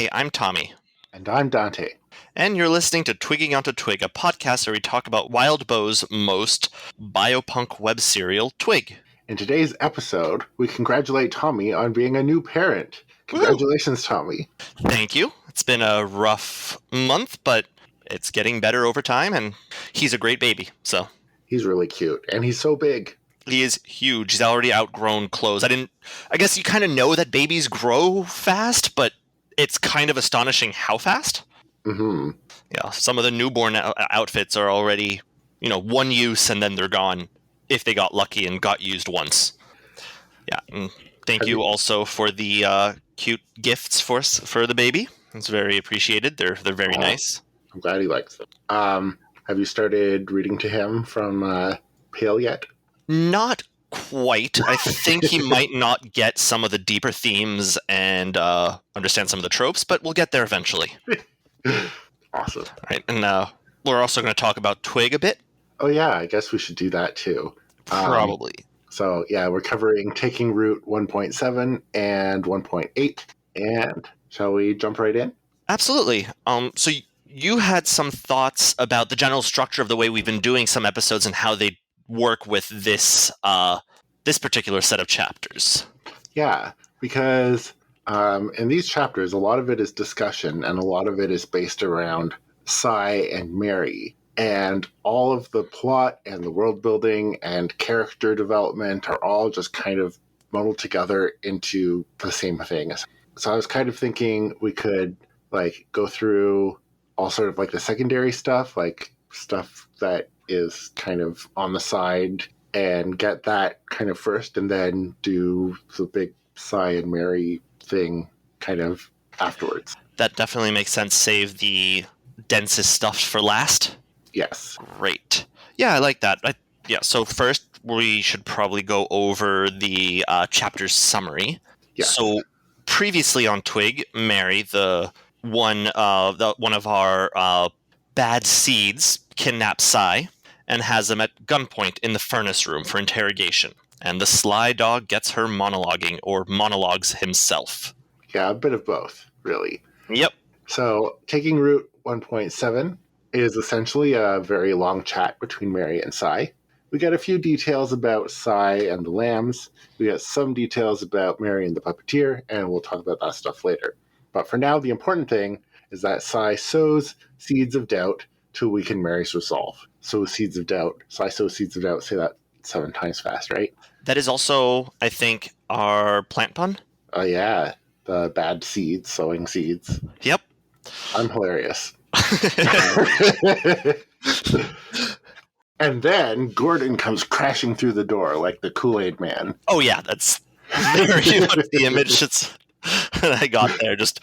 Hi, I'm Tommy. And I'm Dante. And you're listening to Twigging Onto Twig, a podcast where we talk about Wild Bow's most biopunk web serial, Twig. In today's episode, we congratulate Tommy on being a new parent. Congratulations, Tommy. Thank you. It's been a rough month, but it's getting better over time, and he's a great baby, so. He's really cute, and he's so big. He is huge. He's already outgrown clothes. I guess you kind of know that babies grow fast, but it's kind of astonishing how fast. Mm-hmm. Yeah, some of the newborn outfits are already, one use and then they're gone if they got lucky and got used once. Yeah, and thank you also for the cute gifts for the baby. It's very appreciated. They're very nice. I'm glad he likes them. Have you started reading to him from Pale yet? Not quite. I think he might not get some of the deeper themes and understand some of the tropes, but we'll get there eventually. Awesome. All right, and we're also going to talk about Twig a bit. Oh yeah, I guess we should do that too. Probably. So yeah, we're covering Taking Root 1.7 and 1.8. And shall we jump right in? Absolutely. So you had some thoughts about the general structure of the way we've been doing some episodes and how they work with this particular set of chapters. Yeah, because in these chapters, a lot of it is discussion and a lot of it is based around Cy and Mary. And all of the plot and the world building and character development are all just kind of muddled together into the same thing. So I was kind of thinking we could go through all sort of the secondary stuff, stuff that is kind of on the side, and get that kind of first, and then do the big Cy and Mary thing kind of afterwards. That definitely makes sense. Save the densest stuff for last. Yes. Great. Yeah, I like that. So first we should probably go over the chapter's summary. Yes. So previously on Twig, Mary, one of our bad seeds, kidnaps Cy and has him at gunpoint in the furnace room for interrogation. And the sly dog gets her monologuing, or monologues himself. Yeah, a bit of both, really. Yep. So Taking Root 1.7 is essentially a very long chat between Mary and Cy. We get a few details about Cy and the lambs. We get some details about Mary and the puppeteer, and we'll talk about that stuff later. But for now, the important thing is that Cy sows seeds of doubt to weaken Mary's resolve. Sow seeds of doubt. Cy sows seeds of doubt. Say that 7 times fast, right? That is also, I think, our plant pun. Oh, yeah. The bad seeds, sowing seeds. Yep. I'm hilarious. And then Gordon comes crashing through the door like the Kool-Aid Man. Oh, yeah. That's very much the image I got there. Just,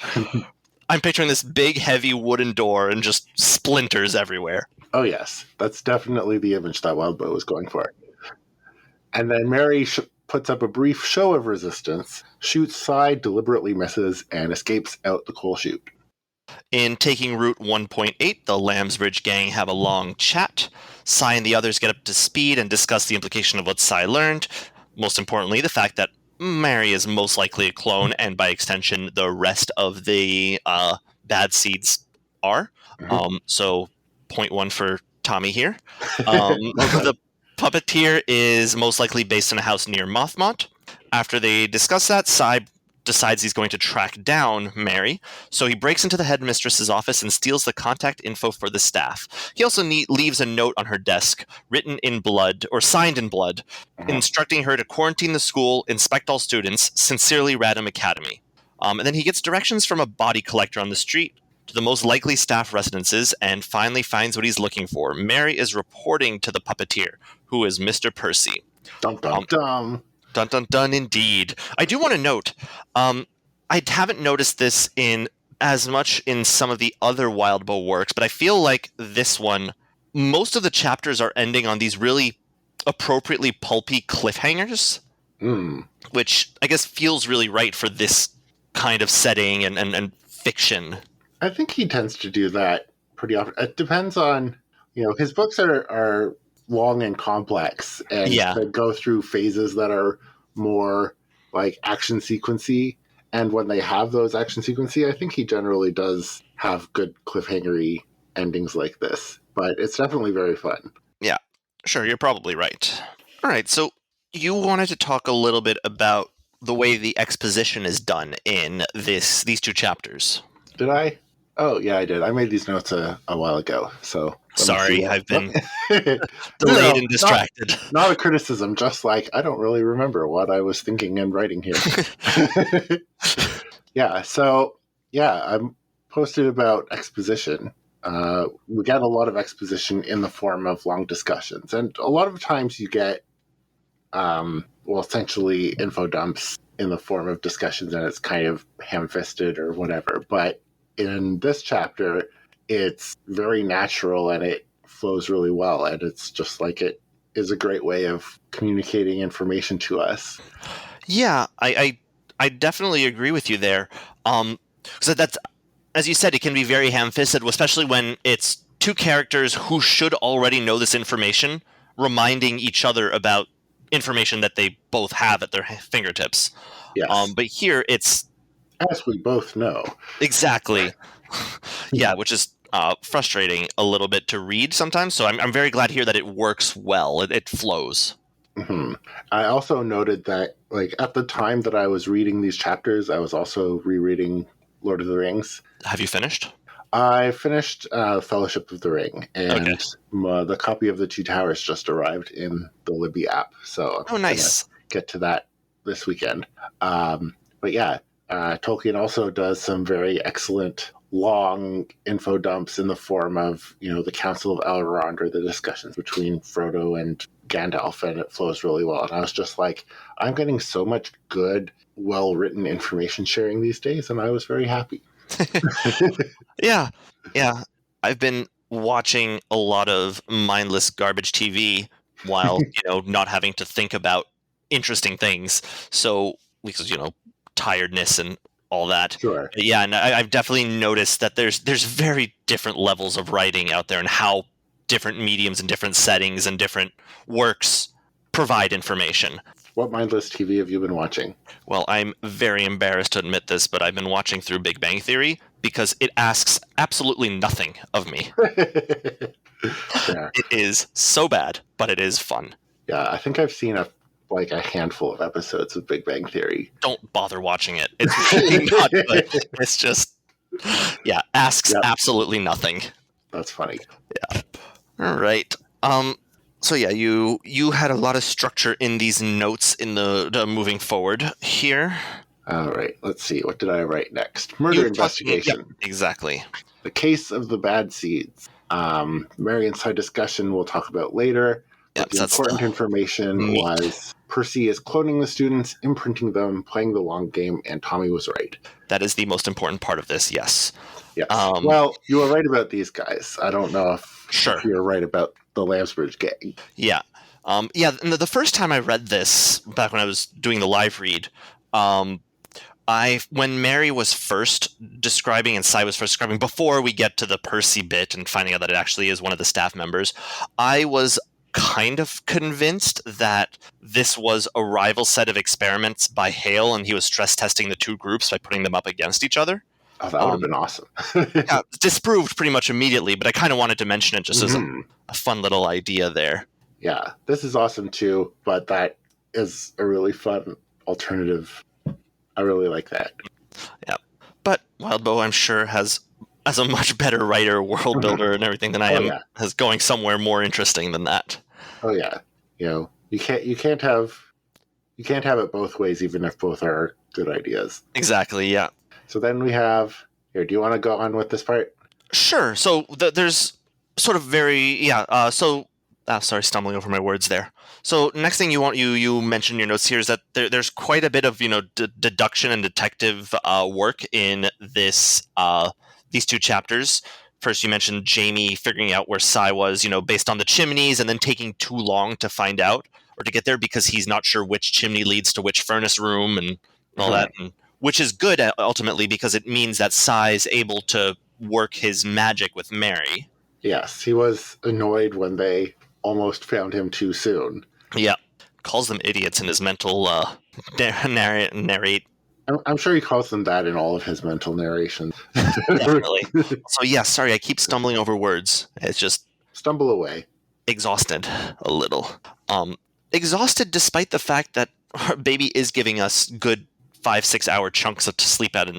I'm picturing this big, heavy wooden door and just splinters everywhere. Oh, yes. That's definitely the image that Wild Bow was going for. And then Mary puts up a brief show of resistance, shoots Cy, deliberately misses, and escapes out the coal chute. In Taking Root 1.8, the Lambsbridge gang have a long chat. Cy and the others get up to speed and discuss the implication of what Cy learned. Most importantly, the fact that Mary is most likely a clone, and by extension, the rest of the bad seeds are. Mm-hmm. So, point 1 for Tommy here. The puppeteer is most likely based in a house near Mothmont. After they discuss that, Cy decides he's going to track down Mary, so he breaks into the headmistress's office and steals the contact info for the staff. He also leaves a note on her desk, written in blood, or signed in blood, instructing her to quarantine the school, inspect all students, sincerely Radham Academy. And then he gets directions from a body collector on the street to the most likely staff residences, and finally finds what he's looking for. Mary is reporting to the puppeteer, who is Mr. Percy. Dum dum dum. Dun dun dun, indeed. I do want to note, I haven't noticed this in as much in some of the other Wild Bow works, but I feel like this one, most of the chapters are ending on these really appropriately pulpy cliffhangers, which I guess feels really right for this kind of setting and fiction. I think he tends to do that pretty often. It depends on, his books are long and complex, and they go through phases that are more like action sequency, And when they have those action sequences, I think he generally does have good cliffhangery endings like this. But it's definitely very fun. Yeah, sure, you're probably right. All right, so you wanted to talk a little bit about the way the exposition is done in these two chapters. Did I? Oh, yeah, I did. I made these notes a while ago. So let me see Sorry, what. I've been No, delayed and distracted. Not a criticism, just like I don't really remember what I was thinking and writing here. Yeah, so I posted about exposition. We get a lot of exposition in the form of long discussions, and a lot of times you get, essentially info dumps in the form of discussions, and it's kind of ham-fisted or whatever. But in this chapter, it's very natural and it flows really well, and it's just like it is a great way of communicating information to us. Yeah, I definitely agree with you there. So that's, as you said, it can be very ham-fisted, especially when it's two characters who should already know this information, reminding each other about information that they both have at their fingertips. Yes. But here it's As we both know. exactly, yeah, which is frustrating a little bit to read sometimes. So I'm very glad here that it works well. It flows. Mm-hmm. I also noted that, like, at the time that I was reading these chapters, I was also rereading Lord of the Rings. Have you finished? I finished Fellowship of the Ring, and Okay. the copy of The Two Towers just arrived in the Libby app. So Oh, nice. get to that this weekend. But yeah, Tolkien also does some very excellent long info dumps in the form of, the Council of Elrond or the discussions between Frodo and Gandalf, and it flows really well. And I was just like, I'm getting so much good, well-written information sharing these days, and I was very happy. Yeah. I've been watching a lot of mindless garbage TV while, not having to think about interesting things. So, because, tiredness and all that. Sure. But yeah, and I've definitely noticed that there's very different levels of writing out there and how different mediums and different settings and different works provide information. What mindless TV have you been watching? Well, I'm very embarrassed to admit this, but I've been watching through Big Bang Theory because it asks absolutely nothing of me. Yeah. It is so bad, but it is fun. Yeah, I think I've seen a handful of episodes of Big Bang Theory. Don't bother watching it. It's really not good. It's just, asks absolutely nothing. That's funny. Yeah. All right. So yeah, you had a lot of structure in these notes in the moving forward here. All right, let's see. What did I write next? Murder investigation. Yep, exactly. The case of the bad seeds. Mary and side discussion we'll talk about later. But the important information was Percy is cloning the students, imprinting them, playing the long game, and Tommy was right. That is the most important part of this, yes. Yes. Well, you were right about these guys. I don't know if you were right about the Lambsbridge gang. Yeah. And the first time I read this, back when I was doing the live read, when Mary was first describing and Cy was first describing, before we get to the Percy bit and finding out that it actually is one of the staff members, I was kind of convinced that this was a rival set of experiments by Hale, and he was stress testing the two groups by putting them up against each other. Oh, that would have been awesome. Yeah, disproved pretty much immediately, but I kind of wanted to mention it just as a fun little idea there. Yeah, this is awesome too, but that is a really fun alternative. I really like that. Yeah, but Wildbow, I'm sure, has a much better writer, world builder, and everything than I am. Yeah. Has going somewhere more interesting than that. Oh yeah, you can't have it both ways, even if both are good ideas. Exactly. Yeah. So then we have here. Do you want to go on with this part? Sure. So there's sort of sorry, stumbling over my words there. So next thing you mentioned in your notes here is that there's quite a bit of deduction and detective work in this these two chapters. First, you mentioned Jamie figuring out where Cy was, based on the chimneys, and then taking too long to find out or to get there because he's not sure which chimney leads to which furnace room and all that. And, which is good ultimately because it means that Cy's able to work his magic with Mary. Yes, he was annoyed when they almost found him too soon. Yeah, calls them idiots in his mental narrate. I'm sure he calls them that in all of his mental narrations. Definitely. So yeah, sorry, I keep stumbling over words. It's just Stumble away. exhausted a little. Um, Exhausted despite the fact that our baby is giving us good 5-6 hour chunks of sleep at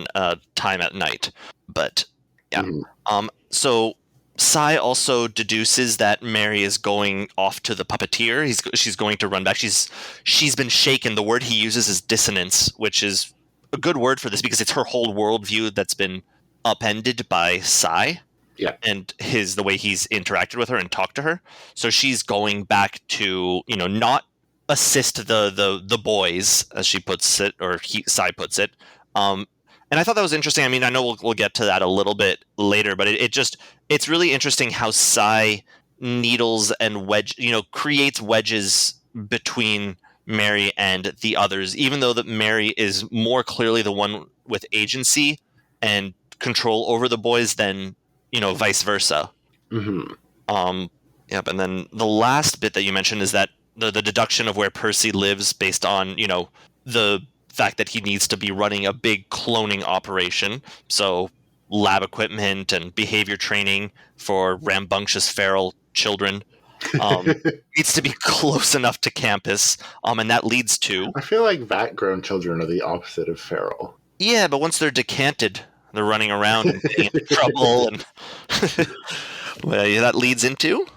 time at night. But yeah. Mhm. So Sai also deduces that Mary is going off to the puppeteer. She's going to run back. She's been shaken. The word he uses is dissonance, which is a good word for this because it's her whole worldview that's been upended by Sai. Yeah. And the way he's interacted with her and talked to her. So she's going back to, not assist the boys, as she puts it, or Sai puts it. And I thought that was interesting. I mean, I know we'll get to that a little bit later, but it's really interesting how Sai needles and creates wedges between Mary and the others, even though that Mary is more clearly the one with agency and control over the boys than vice versa. Mm-hmm. Yep. And then the last bit that you mentioned is that the deduction of where Percy lives based on, the fact that he needs to be running a big cloning operation. So lab equipment and behavior training for rambunctious feral children needs to be close enough to campus. And that leads to... I feel like vat-grown children are the opposite of feral. Yeah, but once they're decanted, they're running around and getting into trouble, and well, yeah, that leads into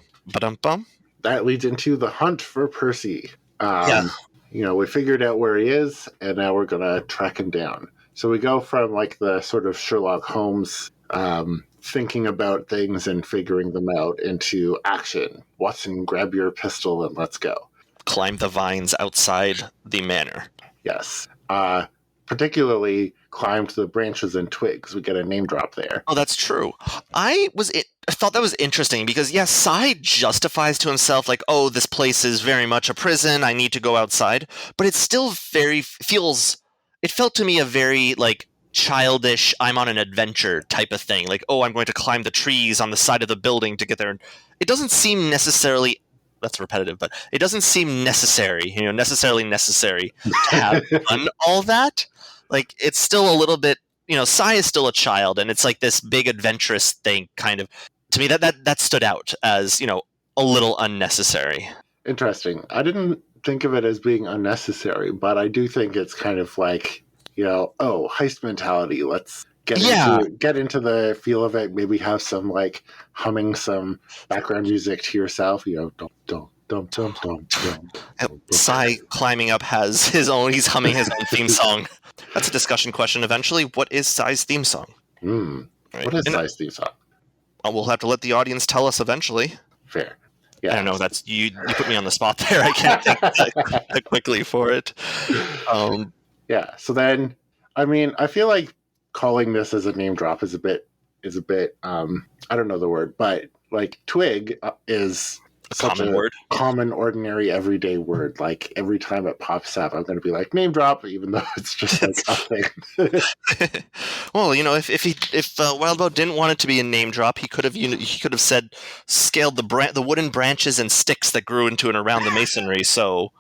That leads into the hunt for Percy. Yeah. We figured out where he is, and now we're gonna track him down. So we go from like the sort of Sherlock Holmes thinking about things and figuring them out into action. Watson, grab your pistol and let's go. Climb the vines outside the manor. Yes. Particularly climbed the branches and twigs. We get a name drop there. Oh, that's true. I thought that was interesting because, yes, Sai justifies to himself, like, oh, this place is very much a prison. I need to go outside. But it still it felt to me a very, like, childish, I'm on an adventure type of thing. Like, oh, I'm going to climb the trees on the side of the building to get there. It doesn't seem necessarily... That's repetitive, but it doesn't seem necessarily necessary to have done all that. Like, it's still a little bit, Sai is still a child, and it's like this big adventurous thing, kind of. To me, that stood out as, a little unnecessary. Interesting. I didn't think of it as being unnecessary, but I do think it's kind of like, heist mentality. Let's get into the feel of it. Maybe have some like humming some background music to yourself. Sai climbing up has his own. He's humming his own theme song. That's a discussion question eventually. What is Sai's theme song? Right. What is Sai's theme song? We'll have to let the audience tell us eventually. Fair. Yeah. I don't know. That's you put me on the spot there. I can't think that quickly for it. Yeah. So then, I mean, I feel like calling this as a name drop is a bit. I don't know the word, but like twig is such a common, ordinary, everyday word. Like every time it pops up, I'm going to be like name drop, even though it's just like nothing. Well, if Wildbow didn't want it to be a name drop, he could have said scaled the wooden branches and sticks that grew into and around the masonry. So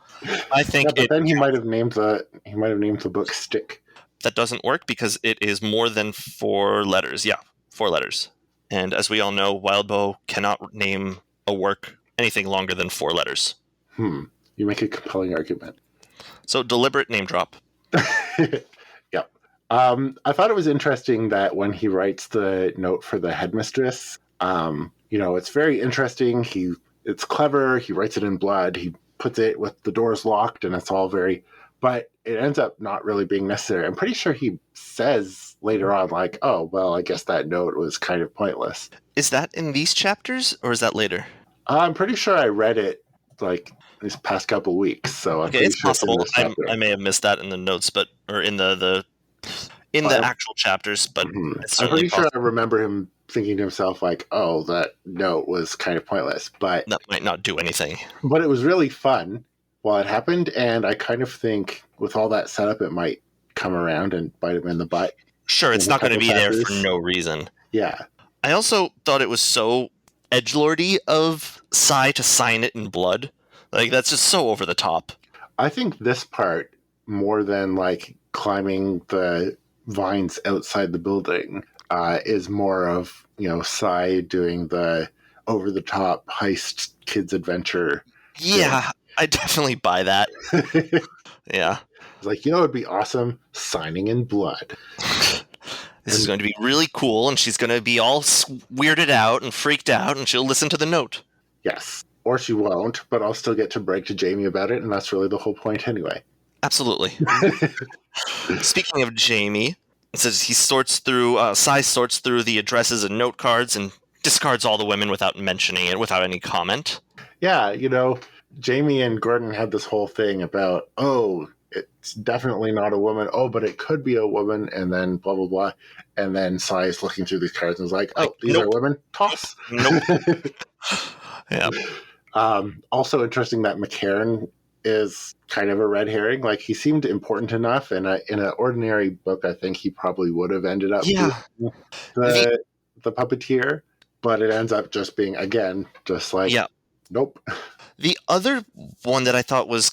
I think, but then he might have named the book Stick. That doesn't work because it is more than 4 letters. Yeah, 4 letters. And as we all know, Wildbow cannot name a work anything longer than 4 letters. You make a compelling argument. So deliberate name drop. Yep. I thought it was interesting that when he writes the note for the headmistress, it's very interesting. It's clever. He writes it in blood. He puts it with the doors locked, and it's all but it ends up not really being necessary. I'm pretty sure he says later on, like, oh, well, I guess that note was kind of pointless. Is that in these chapters, or is that later? I'm pretty sure I read it, like, these past couple weeks, so I'm pretty it's sure possible. It's in this chapter. I may have missed that in the notes, or in the actual chapters, but it's I'm pretty possible. sure I remember him thinking to himself, like, oh, that note was kind of pointless, but... That might not do anything. But it was really fun while it happened, and I kind of think with all that setup, it might come around and bite him in the butt. Sure, it's not going to be there for no reason. Yeah. I also thought it was so edgelordy of Sai to sign it in blood. Like, that's just so over the top. I think this part more than like climbing the vines outside the building, is more of, Sai doing the over the top heist kids adventure thing. Yeah, I definitely buy that. It's Yeah. like, it'd be awesome signing in blood. This is And going to be really cool, and she's going to be all weirded out and freaked out, and she'll listen to the note. yes, or she won't, but I'll still get to brag to Jamie about it, and that's really the whole point anyway. Absolutely. Speaking of Jamie, it says he sorts through, Sai sorts through the addresses and note cards and discards all the women without mentioning it, without any comment. Yeah, Jamie and Gordon had this whole thing about, oh, it's definitely not a woman. Oh, but it could be a woman, and then blah, blah, blah. And then Sai is looking through these cards and is like, oh, these are women? Toss. Nope. Yeah. Also interesting that McCarran is kind of a red herring. Like, he seemed important enough, and in an ordinary book, I think he probably would have ended up being the puppeteer, but it ends up just being, again, just like, nope. The other one that I thought was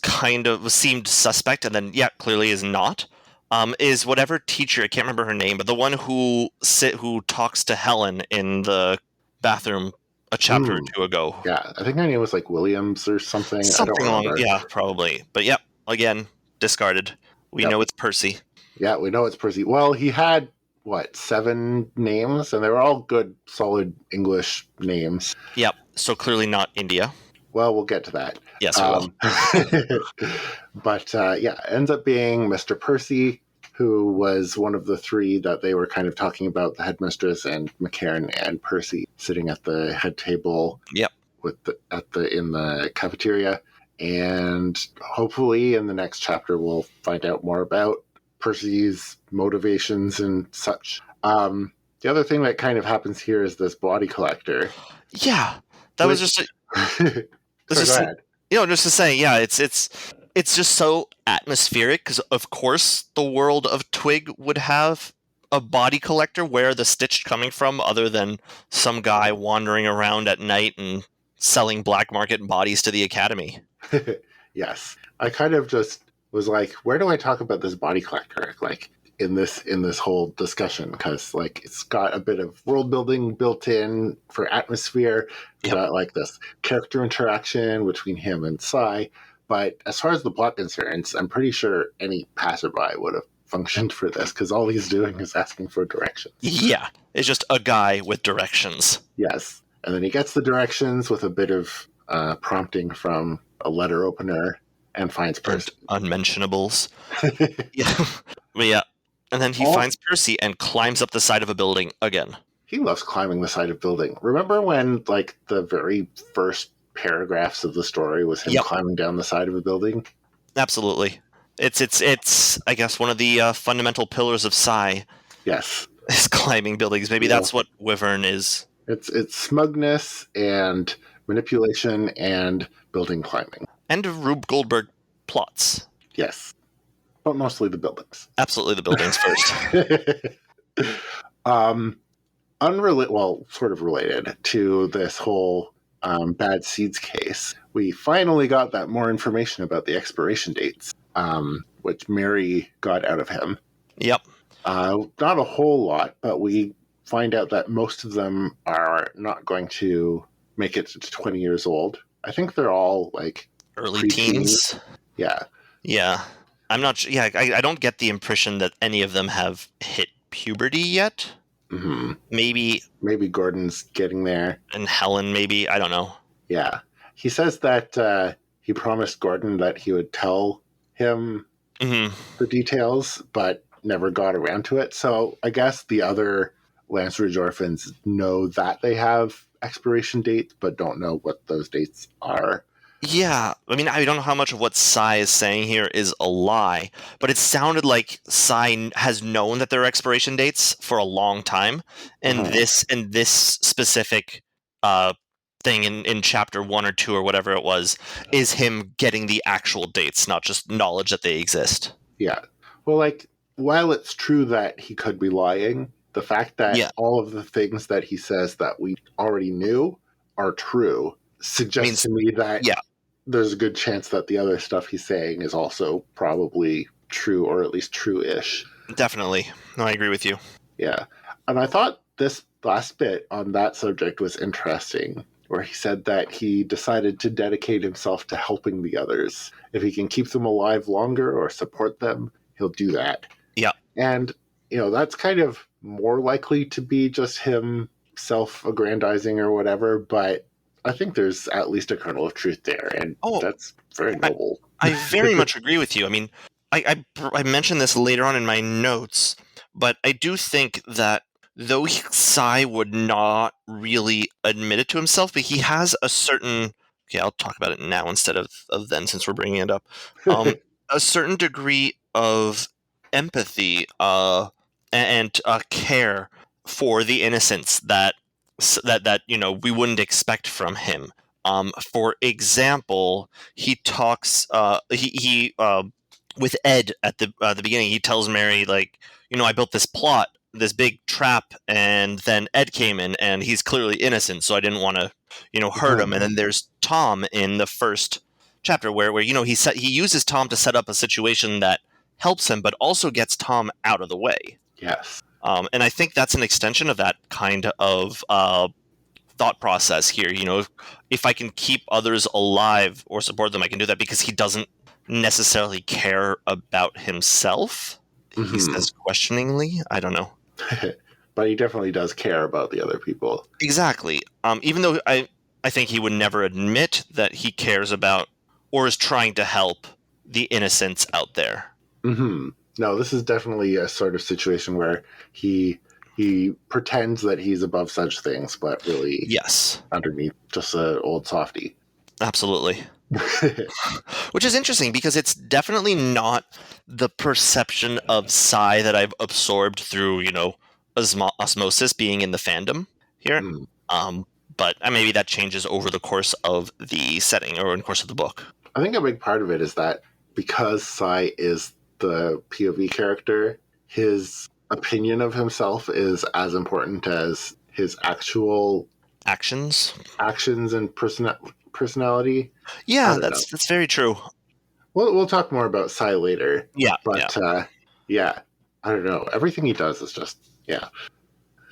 seemed suspect, and then clearly is not, is whatever teacher, I can't remember her name, but the one who talks to Helen in the bathroom a chapter or two ago. Yeah, I think her name was like Williams or something. Something along, probably. But again, discarded. We know it's Percy. Yeah, we know it's Percy. Well, he had, 7 names, and they were all good, solid English names. Yep, so clearly not India. Well, we'll get to that. Yes, we will. But, it ends up being Mr. Percy, who was one of the 3 that they were kind of talking about, the headmistress and McCarran and Percy sitting at the head table. Yep. In the cafeteria. And hopefully in the next chapter we'll find out more about Percy's motivations and such. The other thing that kind of happens here is this body collector. Yeah. That was just just to say, it's just so atmospheric, because of course the world of Twig would have a body collector. Where are the Stitched coming from other than some guy wandering around at night and selling black market bodies to the Academy? Yes. I kind of just was like, where do I talk about this body collector? Like, in this whole discussion, because like it's got a bit of world building built in for atmosphere. Got like this character interaction between him and Sai. But as far as the plot concerns, I'm pretty sure any passerby would have functioned for this, because all he's doing is asking for directions. Yeah, it's just a guy with directions. Yes, and then he gets the directions with a bit of prompting from a letter opener and finds Percy. Unmentionables. And then he finds Percy and climbs up the side of a building again. He loves climbing the side of building. Remember when, like, the very first paragraphs of the story was him climbing down the side of a building? Absolutely. It's I guess one of the fundamental pillars of Sai. Yes. Is climbing buildings. Maybe that's what Wyvern is. It's smugness and manipulation and building climbing. And Rube Goldberg plots. Yes. But mostly the buildings. Absolutely the buildings first. Sort of related to this whole Bad Seeds case, we finally got that more information about the expiration dates, which Mary got out of him. Yep. Not a whole lot, but we find out that most of them are not going to make it to 20 years old. I think they're all like early teens. Yeah. Yeah. I'm not sure. Yeah, I don't get the impression that any of them have hit puberty yet. Mm-hmm. Maybe Gordon's getting there. And Helen, maybe. I don't know. Yeah. He says that he promised Gordon that he would tell him the details, but never got around to it. So I guess the other Lance Ridge orphans know that they have expiration dates, but don't know what those dates are. Yeah, I mean, I don't know how much of what Sai is saying here is a lie, but it sounded like Sai has known that there are expiration dates for a long time, and this specific thing in chapter 1 or 2 or whatever it was is him getting the actual dates, not just knowledge that they exist. Yeah, well, like, while it's true that he could be lying, the fact that all of the things that he says that we already knew are true suggests to me that there's a good chance that the other stuff he's saying is also probably true, or at least true-ish. Definitely. No, I agree with you. Yeah. And I thought this last bit on that subject was interesting, where he said that he decided to dedicate himself to helping the others. If he can keep them alive longer or support them, he'll do that. Yeah. And, that's kind of more likely to be just him self-aggrandizing or whatever, but I think there's at least a kernel of truth there, and that's very noble. I very much agree with you. I mean, I mentioned this later on in my notes, but I do think that though Sai would not really admit it to himself, but he has a certain... Okay, I'll talk about it now instead of then, since we're bringing it up. A certain degree of empathy and care for the innocents that we wouldn't expect from him. For example, he talks he with Ed at the beginning. He tells Mary, like, I built this plot, this big trap, and then Ed came in, and he's clearly innocent, so I didn't want to hurt him. And then there's Tom in the first chapter where he uses Tom to set up a situation that helps him, but also gets Tom out of the way. Yes. And I think that's an extension of that kind of thought process here. If I can keep others alive or support them, I can do that, because he doesn't necessarily care about himself. He says questioningly. I don't know. But he definitely does care about the other people. Exactly. Even though I think he would never admit that he cares about or is trying to help the innocents out there. Mm-hmm. No, this is definitely a sort of situation where he pretends that he's above such things, but really, yes, underneath, just an old softy. Absolutely. Which is interesting, because it's definitely not the perception of Sai that I've absorbed through, osmosis, being in the fandom here. But maybe that changes over the course of the setting or in the course of the book. I think a big part of it is that because Sai is the POV character, his opinion of himself is as important as his actual actions and personality. Yeah, that's very true. We'll talk more about Sai later. Yeah, but I don't know. Everything he does is just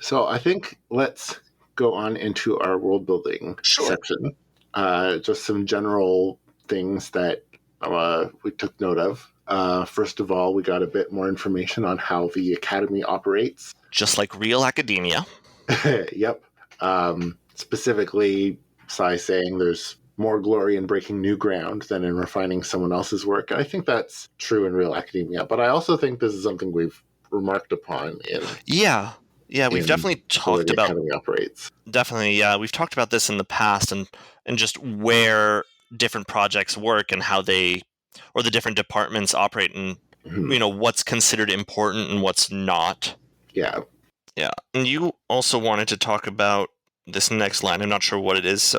So I think let's go on into our world building section. Just some general things that we took note of. First of all, we got a bit more information on how the academy operates. Just like real academia. Yep. Specifically, Sai saying there's more glory in breaking new ground than in refining someone else's work. And I think that's true in real academia. But I also think this is something we've remarked upon in... Yeah, we've definitely talked about... Academy operates. Definitely, yeah. We've talked about this in the past, and just where different projects work and how they... or the different departments operate, and what's considered important and what's not. Yeah. And you also wanted to talk about this next line. I'm not sure what it is,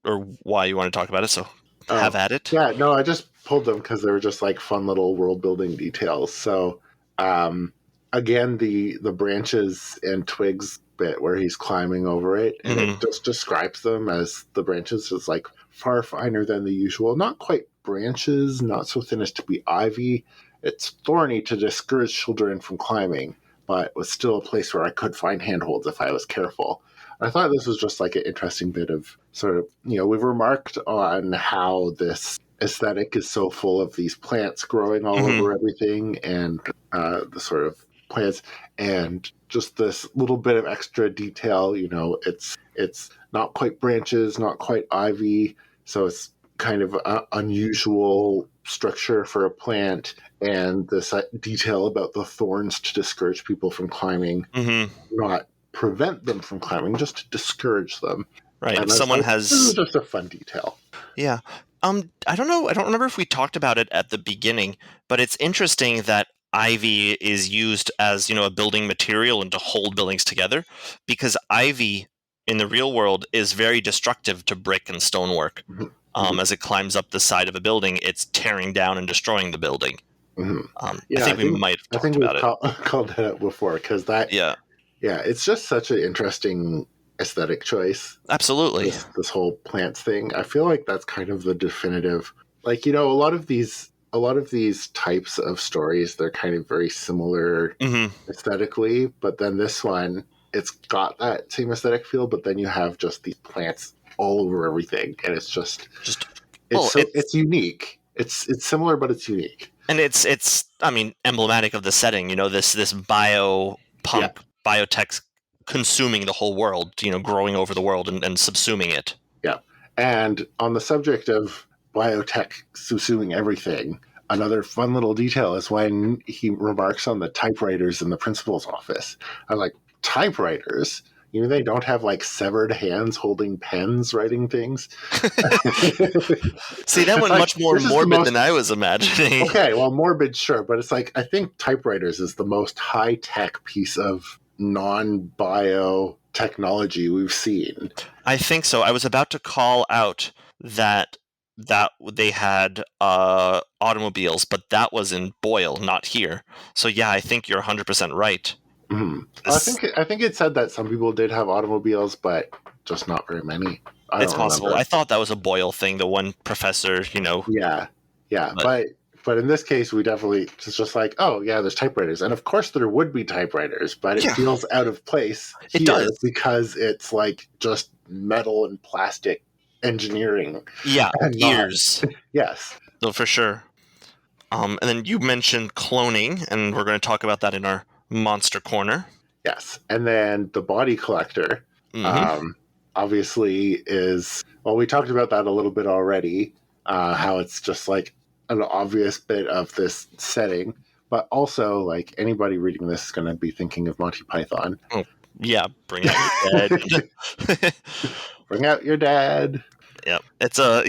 or why you want to talk about it, so have at it. Yeah, no, I just pulled them because they were just like fun little world building details. So again, the branches and twigs bit where he's climbing over it, and it just describes them as the branches is like far finer than the usual. Not quite branches, not so thin as to be ivy. It's thorny to discourage children from climbing, but was still a place where I could find handholds if I was careful. I thought this was just like an interesting bit of sort of, we've remarked on how this aesthetic is so full of these plants growing all over everything, and the sort of plants, and just this little bit of extra detail, it's not quite branches, not quite ivy, so it's kind of an unusual structure for a plant, and this detail about the thorns to discourage people from climbing, not prevent them from climbing, just to discourage them. Right. And someone like, has... This is just a fun detail. Yeah. I don't know. I don't remember if we talked about it at the beginning, but it's interesting that ivy is used as, a building material and to hold buildings together, because ivy in the real world is very destructive to brick and stonework. As it climbs up the side of a building, it's tearing down and destroying the building. I think we might have talked about it. Called that out before, because that... Yeah, it's just such an interesting aesthetic choice. Absolutely. This whole plants thing. I feel like that's kind of the definitive... Like, a lot of these a lot of these types of stories, they're kind of very similar aesthetically, but then this one, it's got that same aesthetic feel, but then you have just these plants all over everything, and it's just it's unique. It's similar, but it's unique. And it's I mean, emblematic of the setting, this biotech consuming the whole world, growing over the world and subsuming it. Yeah. And on the subject of biotech subsuming everything, another fun little detail is when he remarks on the typewriters in the principal's office. I'm like, typewriters? You mean they don't have like severed hands holding pens writing things? See, that went much more morbid than I was imagining. Okay, well, morbid, sure. But it's like, I think typewriters is the most high-tech piece of non-bio technology we've seen. I think so. I was about to call out that they had automobiles, but that was in Boyle, not here. So yeah, I think you're 100% right. Mm-hmm. I think it said that some people did have automobiles, but just not very many. It's possible. I thought that was a Boyle thing. The one professor, Yeah. But in this case, we definitely it's just like, oh yeah, there's typewriters, and of course there would be typewriters, but it feels out of place here. It does, because it's like just metal and plastic engineering. Yeah, years. Yes. So for sure. And then you mentioned cloning, and we're going to talk about that in our Monster Corner. Yes. And then the body collector, obviously is, well, we talked about that a little bit already, how it's just like an obvious bit of this setting, but also like anybody reading this is going to be thinking of Monty Python. Oh, yeah. Bring out your dad. Bring out your dad. Yeah. It's a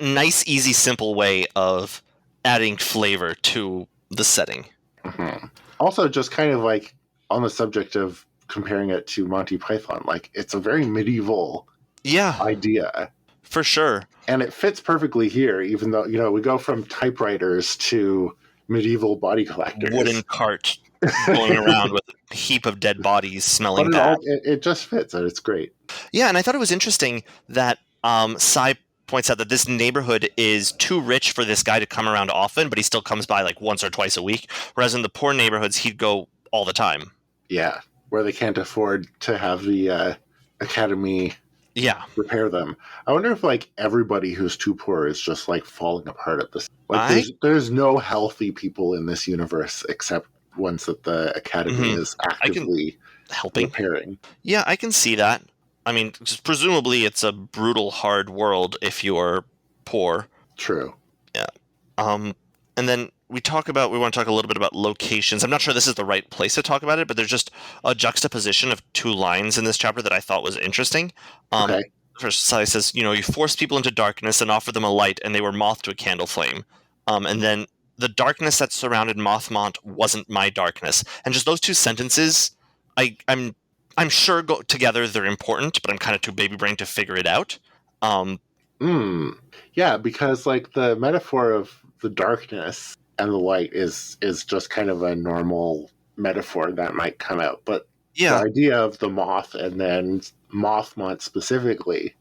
nice, easy, simple way of adding flavor to the setting. Mm-hmm. Also, just kind of like on the subject of comparing it to Monty Python, like it's a very medieval idea. For sure. And it fits perfectly here, even though, we go from typewriters to medieval body collectors. Wooden cart going around with a heap of dead bodies smelling bad. It just fits, and it's great. Yeah, and I thought it was interesting that Cy points out that this neighborhood is too rich for this guy to come around often, but he still comes by like once or twice a week, whereas in the poor neighborhoods, he'd go all the time. Yeah, where they can't afford to have the academy repair them. I wonder if like everybody who's too poor is just like falling apart at this. Like there's no healthy people in this universe except ones that the academy is actively repairing. Yeah, I can see that. I mean, presumably it's a brutal, hard world if you're poor. True. Yeah. And then we want to talk a little bit about locations. I'm not sure this is the right place to talk about it, but there's just a juxtaposition of two lines in this chapter that I thought was interesting. Okay. First, Sally says, you forced people into darkness and offered them a light, and they were moth to a candle flame. And then the darkness that surrounded Mothmont wasn't my darkness. And just those two sentences, I'm sure together they're important, but I'm kind of too baby brain to figure it out. Yeah, because like the metaphor of the darkness and the light is just kind of a normal metaphor that might come out. But the idea of the moth and then Mothmont specifically,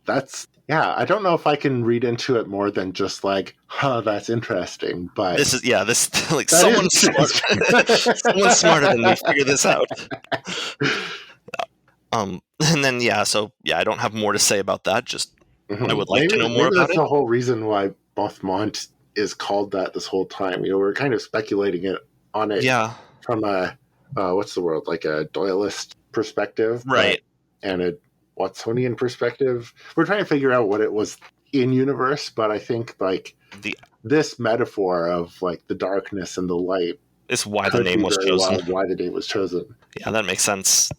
I don't know if I can read into it more than just like, that's interesting. But someone's smarter than me figure this out. And then I don't have more to say about that. Just I would like to know more about it. That's the whole reason why Mothmont is called that this whole time. We're kind of speculating on it from a what's the word, like a Doyleist perspective, right? And a Watsonian perspective. We're trying to figure out what it was in universe, but I think like this metaphor of like the darkness and the light is why the name was chosen. Why the name was chosen. Yeah, that makes sense.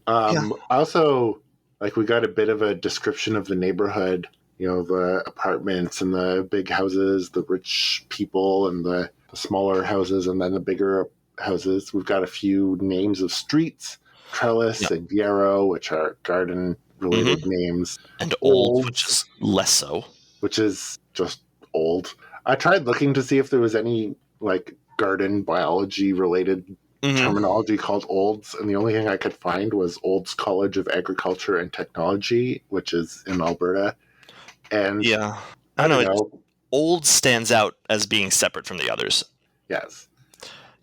Also, like we got a bit of a description of the neighborhood. The apartments and the big houses, the rich people and the smaller houses, and then the bigger houses. We've got a few names of streets, Trellis and Yarrow, which are garden-related names. And Old, which is less so. Which is just old. I tried looking to see if there was any like garden biology-related terminology called Olds, and the only thing I could find was Olds College of Agriculture and Technology, which is in Alberta. And I don't don't know. know. Old stands out as being separate from the others. Yes.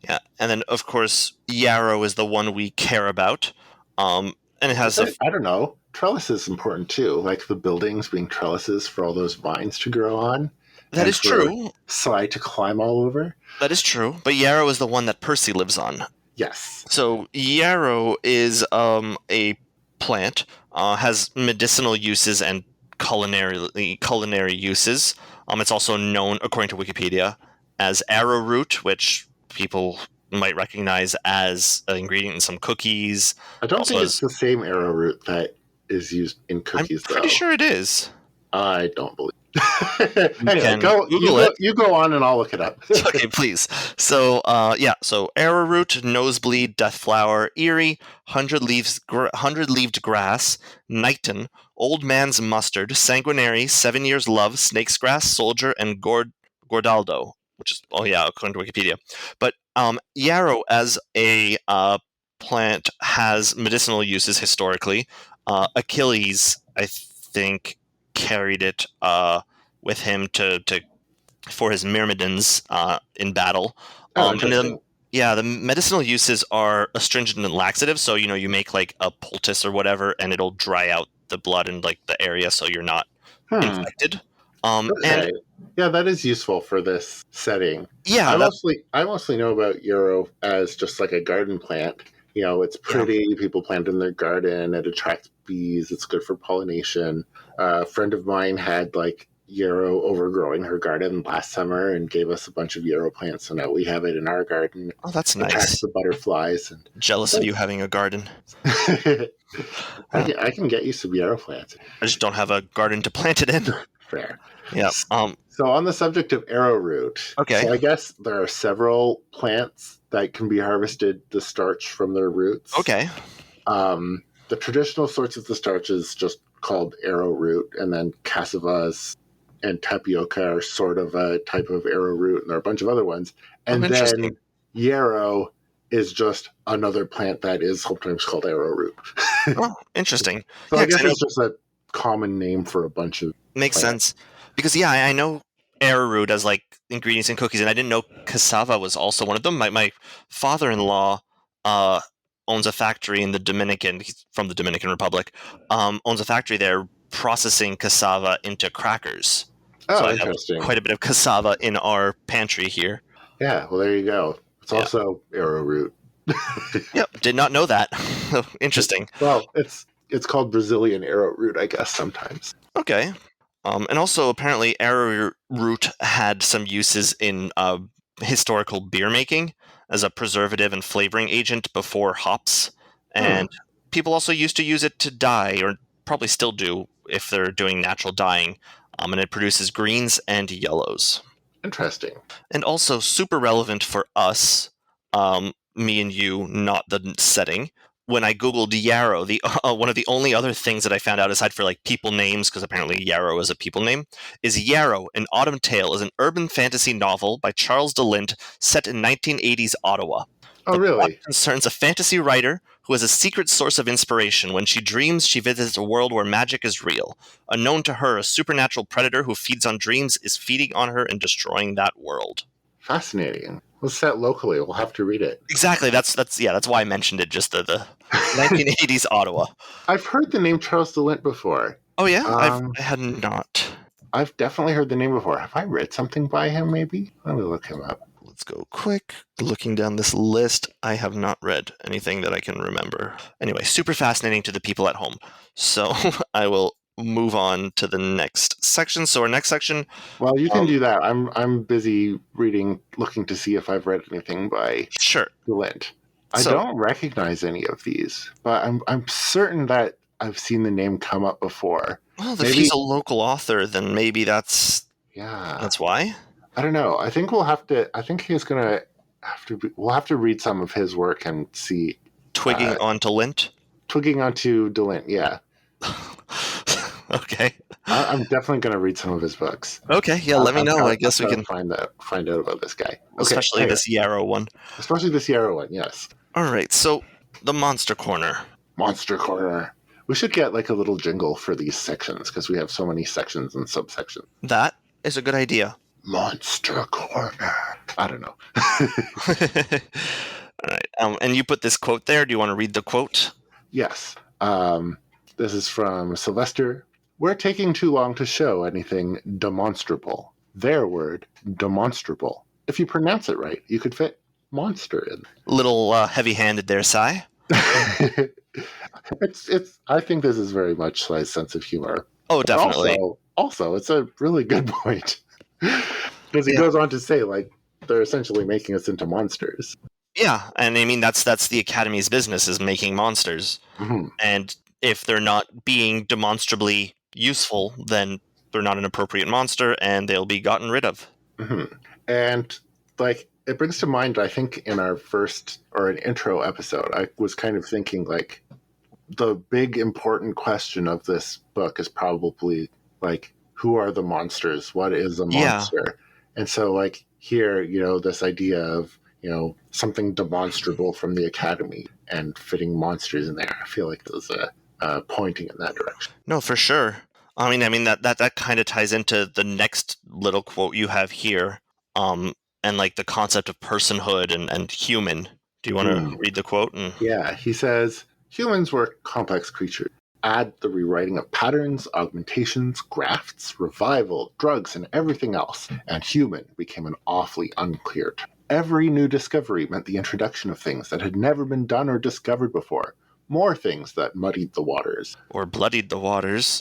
Yeah, and then of course yarrow is the one we care about, and it has a. I don't know. Trellis is important too, like the buildings being trellises for all those vines to grow on That and is for true. Sly to climb all over. That is true. But yarrow is the one that Percy lives on. Yes. So yarrow is a plant, has medicinal uses and culinary uses. It's also known, according to Wikipedia, as arrowroot, which people might recognize as an ingredient in some cookies. I don't Also, think it's the same arrowroot that is used in I'm cookies, pretty though. sure it is. I don't believe. You Anyway, can Google it. You go on, and I'll look it up. Okay, please. So, so arrowroot, nosebleed, deathflower, eerie, hundred-leaved grass, nighton, old man's mustard, sanguinary, 7 years love, snake's grass, soldier, and gordaldo, which is according to Wikipedia. But yarrow as a plant has medicinal uses historically. Achilles, I think, carried it with him to for his myrmidons in battle. Oh, And interesting. the medicinal uses are astringent and laxative. So you make like a poultice or whatever, and it'll dry out the blood in like the area, so you're not Hmm. infected. And Okay. Yeah, that is useful for this setting. yeah, I mostly know about yarrow as just like a garden plant. You know, it's pretty. People plant in their garden. It attracts bees. It's good for pollination. A friend of mine had like yarrow overgrowing her garden last summer and gave us a bunch of yarrow plants. So now we have it in our garden. oh, that's It attracts nice. the butterflies. And Jealous of you having a garden. I can get you some yarrow plants. I just don't have a garden to plant it in. Fair. Yeah. So on the subject of arrowroot, Okay. so I guess there are several plants that can be harvested the starch from their roots. Okay. The traditional source of the starch is just called arrowroot, and then cassavas and tapioca are sort of a type of arrowroot, and there are a bunch of other ones. And interesting. then yarrow is just another plant that is sometimes called arrowroot. Oh, interesting. So Yeah, I 'cause guess it's just a common name for a bunch of makes plants. sense. Because I know arrowroot as like ingredients in cookies, and I didn't know cassava was also one of them. My father-in-law owns a factory in the Dominican. He's from the Dominican Republic. Owns a factory there processing cassava into crackers. Oh, So I have interesting. quite a bit of cassava in our pantry here. Yeah, well, there you go. It's Yeah. also arrowroot. Yep, did not know that. Interesting. Well, it's called Brazilian arrowroot, I guess, sometimes. Okay. And also, apparently, arrowroot had some uses in historical beer making as a preservative and flavoring agent before hops. And people also used to use it to dye, or probably still do if they're doing natural dyeing. And it produces greens and yellows. Interesting. And also, super relevant for us, me and you, not the setting. When I googled yarrow, the one of the only other things that I found out, aside for like people names, because apparently yarrow is a people name, is Yarrow: An Autumn Tale is an urban fantasy novel by Charles DeLint set in 1980s Ottawa. Oh, The plot really? concerns a fantasy writer who has a secret source of inspiration. When she dreams, she visits a world where magic is real. Unknown to her, a supernatural predator who feeds on dreams is feeding on her and destroying that world. Fascinating. Well, set locally. We'll have to read it. Exactly. That's why I mentioned it. Just the 1980s Ottawa. I've heard the name Charles DeLint before. Oh yeah, I had not. I've definitely heard the name before. Have I read something by him, maybe? Let me look him up. Let's go quick. Looking down this list, I have not read anything that I can remember. Anyway, super fascinating to the people at home. So I will move on to the next section. So our next section. Well, you can do that. I'm busy reading, looking to see if I've read anything by Sure. DeLint. I So- don't recognize any of these, but I'm certain that I've seen the name come up before. Well, if Maybe- he's a local author, then maybe that's Yeah. why. I don't know. I think we'll have to. I think he's gonna have to. We'll have to read some of his work and see. Twigging onto lint. Twigging onto DeLint. Yeah, Okay. I'm definitely gonna read some of his books. Okay. Yeah. Let me know. I guess we I'll can, find out about this guy. Okay, especially anyway, this yarrow one. especially this yarrow one. Yes, All right. So the monster corner. Monster Corner. We should get like a little jingle for these sections because we have so many sections and subsections. That is a good idea. Monster Corner. I don't know. All right. And you put this quote there. Do you want to read the quote? Yes. This is from Sylvester. We're taking too long to show anything demonstrable. Their word, demonstrable. If you pronounce it right, you could fit monster in. Little heavy-handed there, Sai. It's. I think this is very much Sly's sense of humor. Oh, definitely. Also, it's a really good point. Because he goes on to say, like, they're essentially making us into monsters. Yeah, and I mean that's the Academy's business, is making monsters. Mm-hmm. And if they're not being demonstrably useful, then they're not an appropriate monster, and they'll be gotten rid of. Mm-hmm. And like, it brings to mind, I think, in our first or an intro episode, I was kind of thinking, like, the big important question of this book is probably like, who are the monsters? What is a monster? Yeah. And so, like, here, this idea of something demonstrable from the Academy and fitting monsters in there, I feel like there's a pointing in that direction. No, for sure. I mean that kind of ties into the next little quote you have here, and like the concept of personhood and human. Do you want to read the quote? Yeah, he says, humans were complex creatures. Add the rewriting of patterns, augmentations, grafts, revival, drugs, and everything else, and human became an awfully unclear term. Every new discovery meant the introduction of things that had never been done or discovered before. More things that muddied the waters. Or bloodied the waters.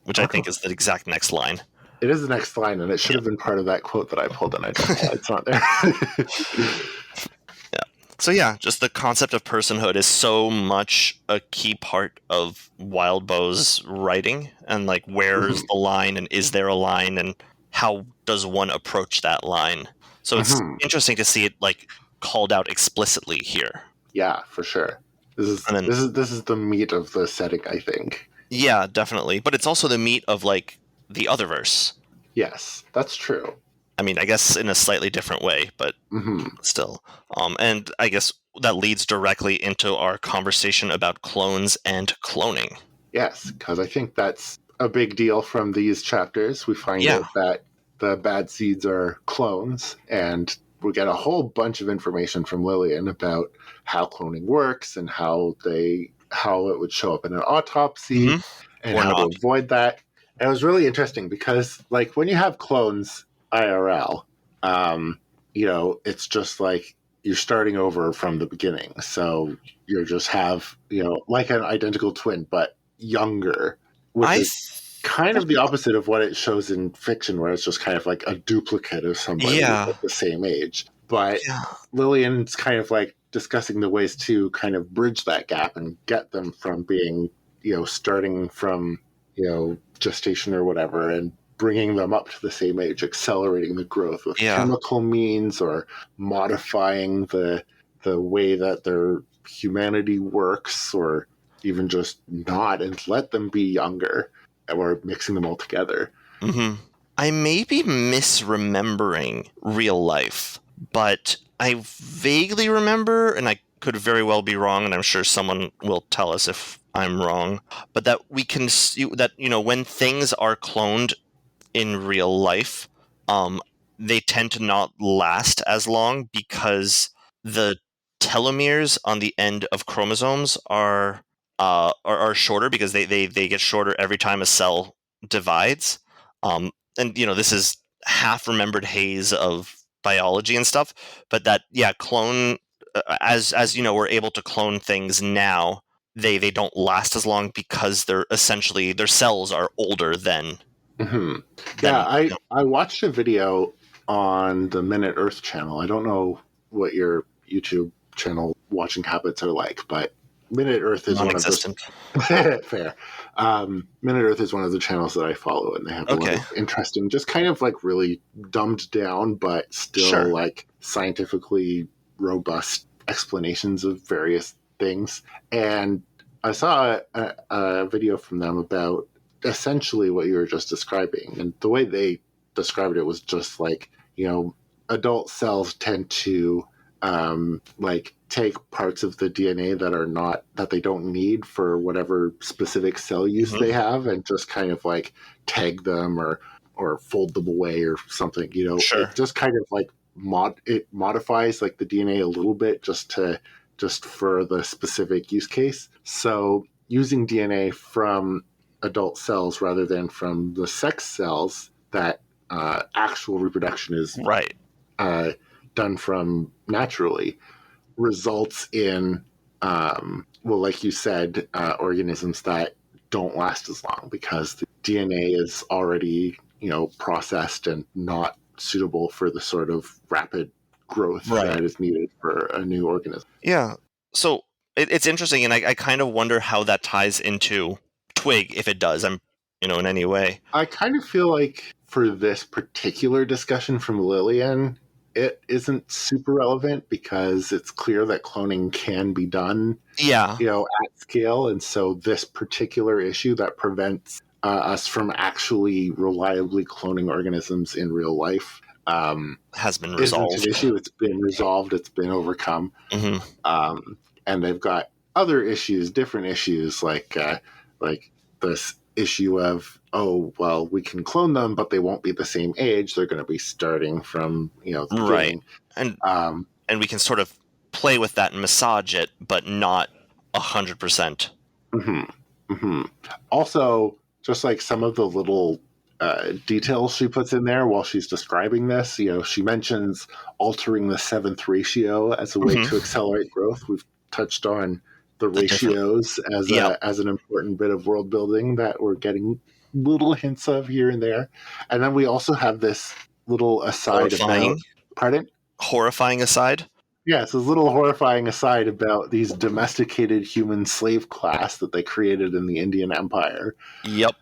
Which I think is the exact next line. It is the next line, and it should have been part of that quote that I pulled, and I don't know why it's not there. Yeah. So yeah, just the concept of personhood is so much a key part of Wildbow's writing, and like, where's the line, and is there a line, and how does one approach that line? So it's interesting to see it like called out explicitly here. Yeah, for sure. This is the meat of the setting, I think. Yeah, definitely. But it's also the meat of like the Otherverse. Yes, that's true. I mean, I guess in a slightly different way, but still. And I guess that leads directly into our conversation about clones and cloning. Yes, because I think that's a big deal from these chapters. We find out that the bad seeds are clones, and we get a whole bunch of information from Lillian about how cloning works and how it would show up in an autopsy and how to avoid that. And it was really interesting because, like, when you have clones IRL, it's just like you're starting over from the beginning. So you just have, like an identical twin, but younger, which is kind of the opposite of what it shows in fiction, where it's just kind of like a duplicate of somebody at the same age. But Lillian's kind of like discussing the ways to kind of bridge that gap and get them from being, starting from, gestation or whatever, and bringing them up to the same age, accelerating the growth with chemical means, or modifying the way that their humanity works, or even just not, and let them be younger. Or mixing them all together. I may be misremembering real life, but I vaguely remember, and I could very well be wrong, and I'm sure someone will tell us if I'm wrong, but that we can see that, when things are cloned in real life, they tend to not last as long because the telomeres on the end of chromosomes are shorter, because they get shorter every time a cell divides. And this is half remembered haze of biology and stuff, but that clone as we're able to clone things now, they don't last as long because they're essentially, their cells are older than. I watched a video on the Minute Earth channel. I don't know what your YouTube channel watching habits are like, but Minute Earth is one of the fair. Minute Earth is one of the channels that I follow, and they have a lot of interesting, just kind of like really dumbed down, but still like scientifically robust explanations of various things. And I saw a video from them about essentially what you were just describing, and the way they described it was just like, adult cells tend to like take parts of the DNA that they don't need for whatever specific cell use they have, and just kind of like tag them or or fold them away or something. Sure. It just kind of like it modifies like the DNA a little bit just for the specific use case. So using DNA from adult cells rather than from the sex cells that actual reproduction is Right. done from naturally results in, like you said, organisms that don't last as long because the DNA is already, processed and not suitable for the sort of rapid growth that is needed for a new organism. Yeah. So it's interesting, and I kind of wonder how that ties into Twig, if it does. In any way. I kind of feel like for this particular discussion from Lillian, it isn't super relevant because it's clear that cloning can be done, at scale. And so this particular issue that prevents us from actually reliably cloning organisms in real life has been resolved. Isn't an issue. It's been resolved. It's been overcome. Mm-hmm. And they've got other issues, different issues, like this issue of, we can clone them, but they won't be the same age. They're going to be starting from, the beginning. And we can sort of play with that and massage it, but not 100%. Mm-hmm. Mm-hmm. Also, just like some of the little details she puts in there while she's describing this, she mentions altering the 7th ratio as a way to accelerate growth. We've touched on the ratios as an important bit of world building that we're getting little hints of here and there. And then we also have this little aside about... Pardon? Horrifying aside? Yeah, it's a little horrifying aside about these domesticated human slave class that they created in the Indian Empire. Yep.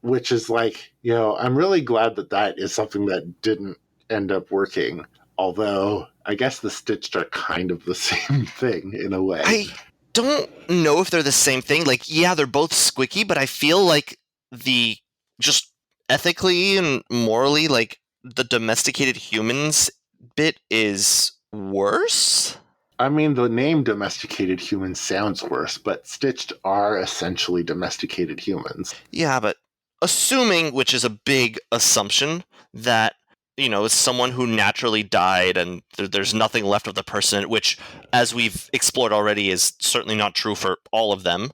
Which is like, I'm really glad that is something that didn't end up working. Although, I guess the Stitched are kind of the same thing in a way. I don't know if they're the same thing. Like, yeah, they're both squicky, but I feel like just ethically and morally, like, the domesticated humans bit is worse. I mean, the name domesticated humans sounds worse, but Stitched are essentially domesticated humans. Yeah, but assuming, which is a big assumption, that it's someone who naturally died and there's nothing left of the person, which, as we've explored already, is certainly not true for all of them.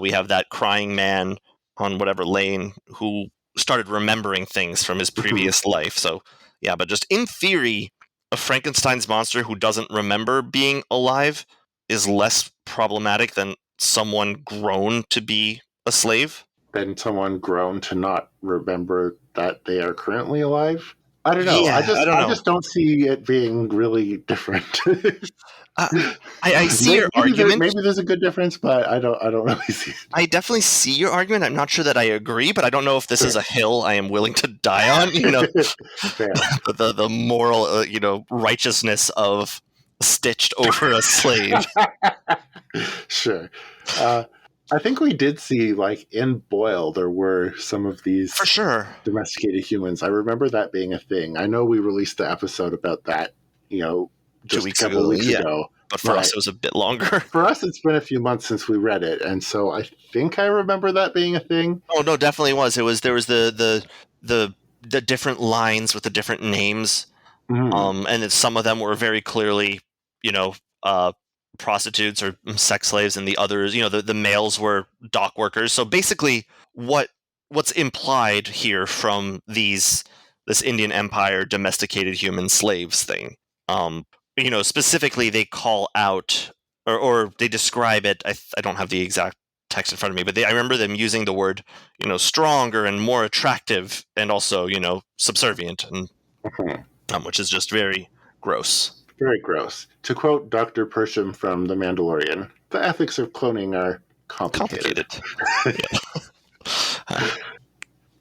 We have that crying man on whatever lane who started remembering things from his previous life. So, yeah, but just in theory, a Frankenstein's monster who doesn't remember being alive is less problematic than someone grown to be a slave. Than someone grown to not remember that they are currently alive? I don't know. Yeah, I just don't see it being really different. I see your argument. Maybe there's a good difference, but I don't really see it. I definitely see your argument. I'm not sure that I agree, but I don't know if this is a hill I am willing to die on. The moral, righteousness of Stitched over a slave. Sure. I think we did see, like, in Boyle, there were some of these for sure domesticated humans. I remember that being a thing. I know we released the episode about that, just a couple of weeks ago. But for us, it was a bit longer. For us, it's been a few months since we read it, and so I think I remember that being a thing. Oh no, definitely was. There was the different lines with the different names, and some of them were very clearly, prostitutes or sex slaves, and the others, the males were dock workers. So basically, what's implied here from this Indian Empire domesticated human slaves thing, specifically they call out or they describe it. I don't have the exact text in front of me, but I remember them using the word, stronger and more attractive, and also, subservient, and which is just very gross. Very gross. To quote Dr. Persham from The Mandalorian, the ethics of cloning are complicated.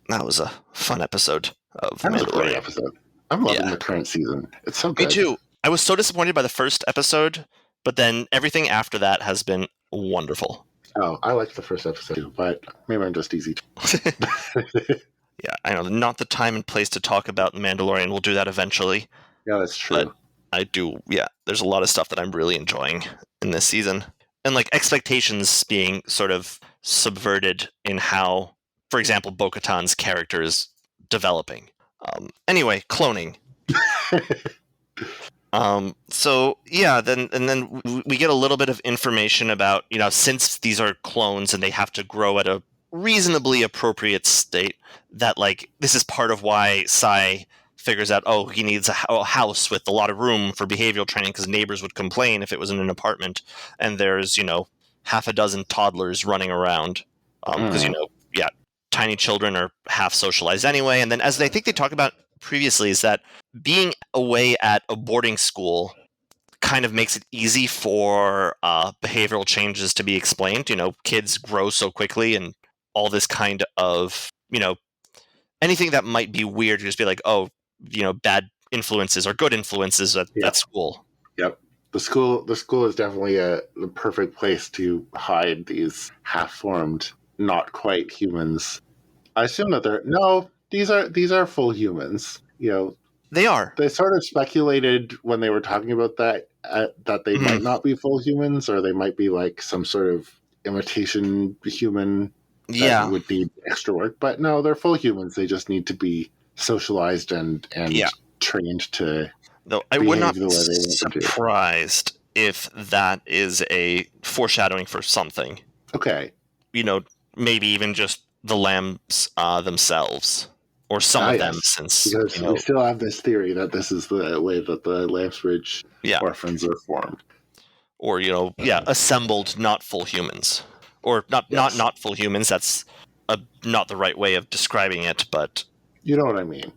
That was a fun episode of The Mandalorian. That was a great episode. I'm loving the current season. It's so good. Me too. I was so disappointed by the first episode, but then everything after that has been wonderful. Oh, I liked the first episode too, but maybe I'm just easy. Yeah, I know. Not the time and place to talk about The Mandalorian. We'll do that eventually. Yeah, that's true. But I do, there's a lot of stuff that I'm really enjoying in this season. And like expectations being sort of subverted in how, for example, Bo-Katan's character is developing. Anyway, cloning. So yeah, then we get a little bit of information about, since these are clones and they have to grow at a reasonably appropriate state, that like this is part of why Sai figures out, oh, he needs a house with a lot of room for behavioral training because neighbors would complain if it was in an apartment and there's half a dozen toddlers running around, because yeah, tiny children are half socialized anyway. And then, as I think they talked about previously, is that being away at a boarding school kind of makes it easy for behavioral changes to be explained. Kids grow so quickly, and all this kind of, anything that might be weird, you just be like, oh, bad influences or good influences at school. Yep. The school is definitely the perfect place to hide these half-formed, not quite humans. I assume that these are full humans. They are. They sort of speculated when they were talking about that they might not be full humans, or they might be like some sort of imitation human that would need extra work. But no, they're full humans. They just need to be socialized and trained to. Though I would not be surprised if that is a foreshadowing for something. Okay. Maybe even just the lambs themselves, or some of them, since because we still have this theory that this is the way that the Lambsbridge orphans are formed, or assembled, not full humans, or not full humans. That's not the right way of describing it, but you know what I mean.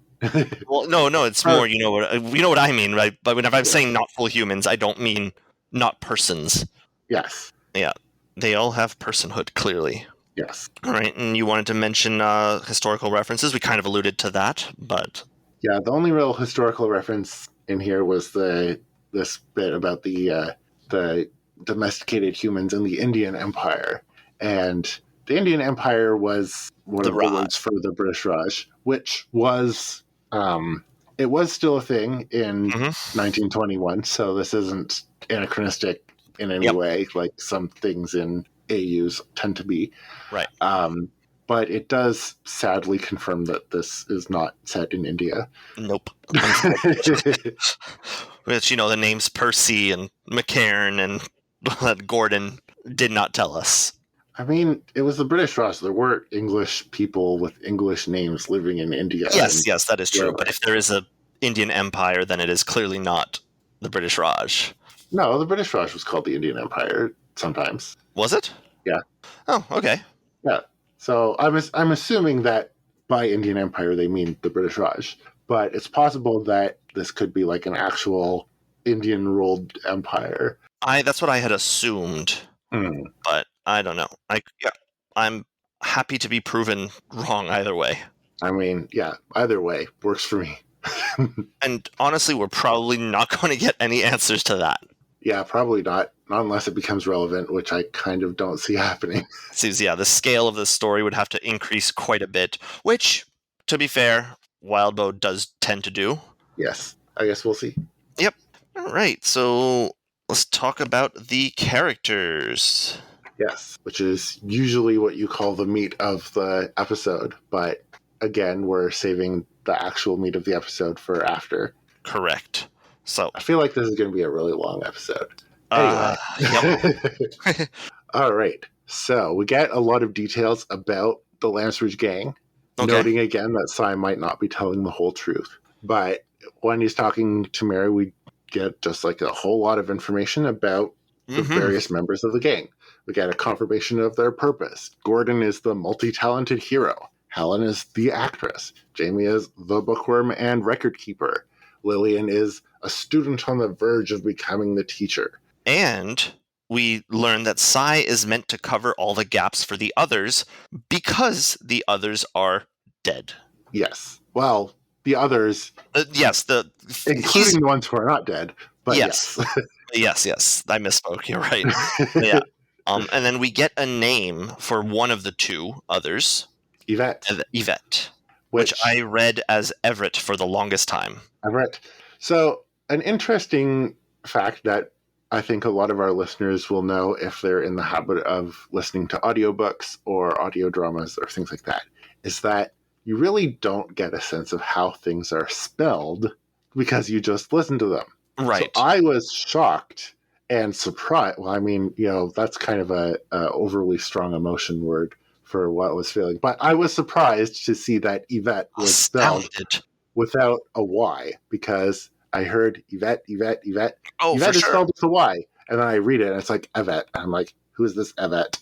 Well, no, it's more you know what I mean, right? But whenever I'm saying not full humans, I don't mean not persons. Yes. Yeah, they all have personhood, clearly. Yes. All right, and you wanted to mention historical references. We kind of alluded to that, but yeah, the only real historical reference in here was this bit about the domesticated humans in the Indian Empire, and the Indian Empire was one of the words for the British Raj, which was it was still a thing in 1921. So this isn't anachronistic in any way, like some things in AUs tend to be. Right. But it does sadly confirm that this is not set in India. Nope. Which, the names Percy and McCairn and Gordon did not tell us. I mean, it was the British Raj. There were English people with English names living in India. Yes, that is true. But if there is a Indian Empire, then it is clearly not the British Raj. No, the British Raj was called the Indian Empire sometimes. Was it? Yeah. Oh, okay. Yeah. So I'm assuming that by Indian Empire they mean the British Raj, but it's possible that this could be like an actual Indian-ruled empire. That's what I had assumed, but I don't know. I'm happy to be proven wrong either way. I mean, yeah, either way works for me. And honestly, we're probably not going to get any answers to that. Yeah, probably not. Not unless it becomes relevant, which I kind of don't see happening. Seems, the scale of the story would have to increase quite a bit, which, to be fair, Wildbow does tend to do. Yes, I guess we'll see. Yep. All right, so let's talk about the characters. Yes, which is usually what you call the meat of the episode, but again, we're saving the actual meat of the episode for after. Correct. So I feel like this is going to be a really long episode. Anyway. Yep. All right. So we get a lot of details about the Lambsbridge gang, noting again that Sai might not be telling the whole truth. But when he's talking to Mary, we get just like a whole lot of information about the various members of the gang. We get a confirmation of their purpose. Gordon is the multi-talented hero. Helen is the actress. Jamie is the bookworm and record keeper. Lillian is a student on the verge of becoming the teacher. And we learn that Sai is meant to cover all the gaps for the others because the others are dead. Yes. Well, the others... yes. Including the ones who are not dead. But yes. Yes. I misspoke. You're right. Yeah. And then we get a name for one of the two others. Yvette. Which I read as Everett for the longest time. Everett. So, an interesting fact that I think a lot of our listeners will know if they're in the habit of listening to audiobooks or audio dramas or things like that, is that you really don't get a sense of how things are spelled because you just listen to them. Right. So I was shocked and surprised. Well, I mean, that's kind of a overly strong emotion word for what I was feeling. But I was surprised to see that Yvette was spelled Astounded. without a Y, because I heard Yvette. Oh, Yvette for is sure. spelled with a Y. And then I read it and it's like Yvette. And I'm like, who is this Yvette?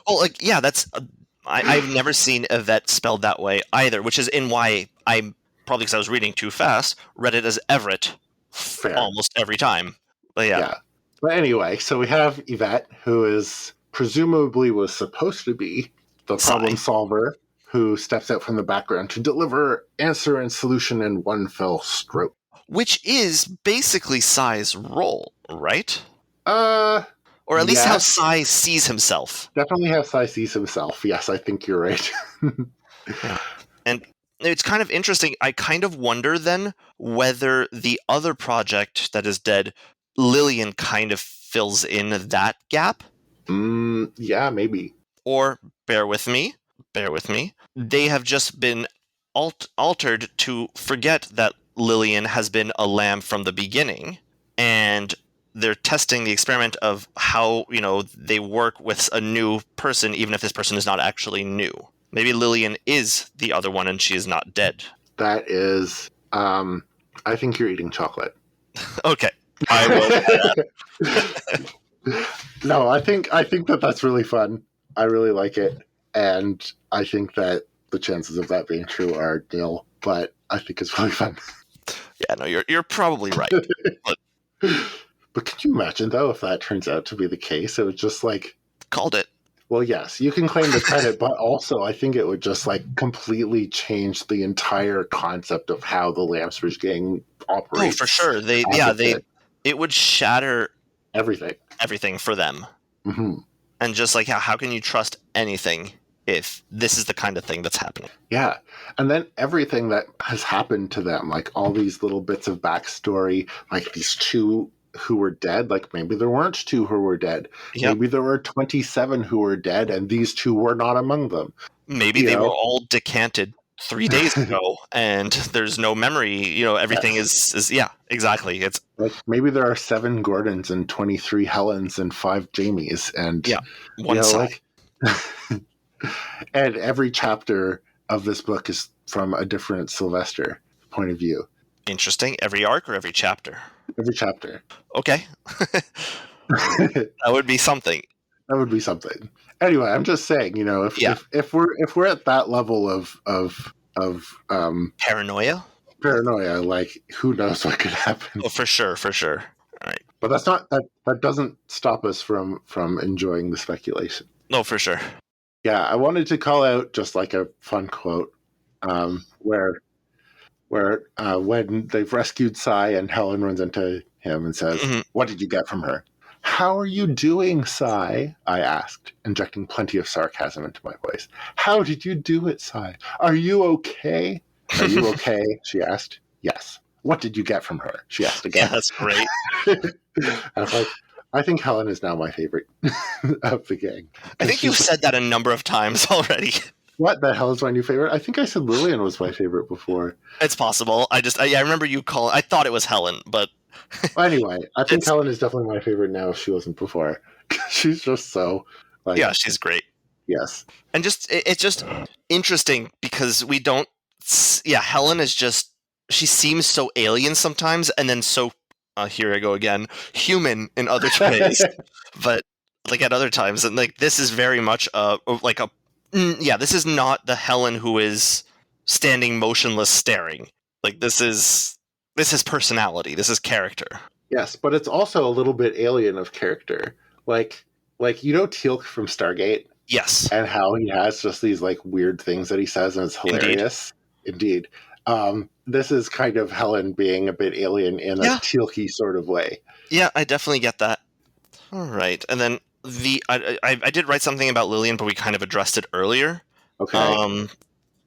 Well, like, yeah, that's. I've never seen Yvette spelled that way either, which is in why I, probably because I was reading too fast, read it as Everett Fair. almost every time. But yeah. But anyway, so we have Yvette, who is presumably was supposed to be the problem solver who steps out from the background to deliver answer and solution in one fell stroke. Which is basically Sai's role, right? Or at least how Sai sees himself. Definitely how Sai sees himself. Yes, I think you're right. Yeah. And it's kind of interesting. I kind of wonder then whether the other project that is dead, Lillian, kind of fills in that gap. Yeah, maybe. Or, bear with me, they have just been altered to forget that Lillian has been a lamb from the beginning, and they're testing the experiment of how, they work with a new person, even if this person is not actually new. Maybe Lillian is the other one and she is not dead. That is, I think you're eating chocolate. Okay. I will. No, I think that's really fun. I really like it. And I think that the chances of that being true are nil, but I think it's really fun. Yeah, no, you're probably right. But can you imagine, though, if that turns out to be the case? It would just called it. Well, yes, you can claim the credit, but also I think it would just completely change the entire concept of how the Lamsbridge gang operates. Oh, for sure. It would shatter everything for them. Mm-hmm. And just how can you trust anything if this is the kind of thing that's happening? Yeah. And then everything that has happened to them, all these little bits of backstory, these two who were dead, maybe there weren't two who were dead. Yep. Maybe there were 27 who were dead and these two were not among them. Maybe they were all decanted 3 days ago and there's no memory. Everything is yeah, exactly. It's maybe there are 7 Gordons and 23 Helens and 5 Jamies and one side. And every chapter of this book is from a different Sylvester point of view. Interesting. Every arc or every chapter? Every chapter. Okay. That would be something. That would be something. Anyway, I'm just saying, if we're at that level of paranoia, who knows what could happen? Oh, for sure. All right. But that's not that doesn't stop us from enjoying the speculation. No, for sure. Yeah, I wanted to call out just a fun quote where when they've rescued Sai and Helen runs into him and says, mm-hmm. What did you get from her? How are you doing, Sai? I asked, injecting plenty of sarcasm into my voice. How did you do it, Sai? Are you okay? Are you okay? She asked. Yes. What did you get from her? She asked again. Yeah, that's great. I was I think Helen is now my favorite of the gang. I think you've said that a number of times already. What? That Helen's my new favorite? I think I said Lillian was my favorite before. It's possible. I remember you calling. I thought it was Helen, but well, anyway, I think Helen is definitely my favorite now. If she wasn't before, she's just so yeah, she's great. Yes, and it's just interesting because we don't. Yeah, Helen is just she seems so alien sometimes, and then so here I go again, human in other ways, but at other times, and this is very much this is not the Helen who is standing motionless staring. This is personality. This is character. Yes, but it's also a little bit alien of character. Teal'c from Stargate? Yes. And how he has just these weird things that he says and it's hilarious. Indeed. This is kind of Helen being a bit alien in a Teal'c-y sort of way. Yeah, I definitely get that. All right. And then I did write something about Lillian, but we kind of addressed it earlier. Okay.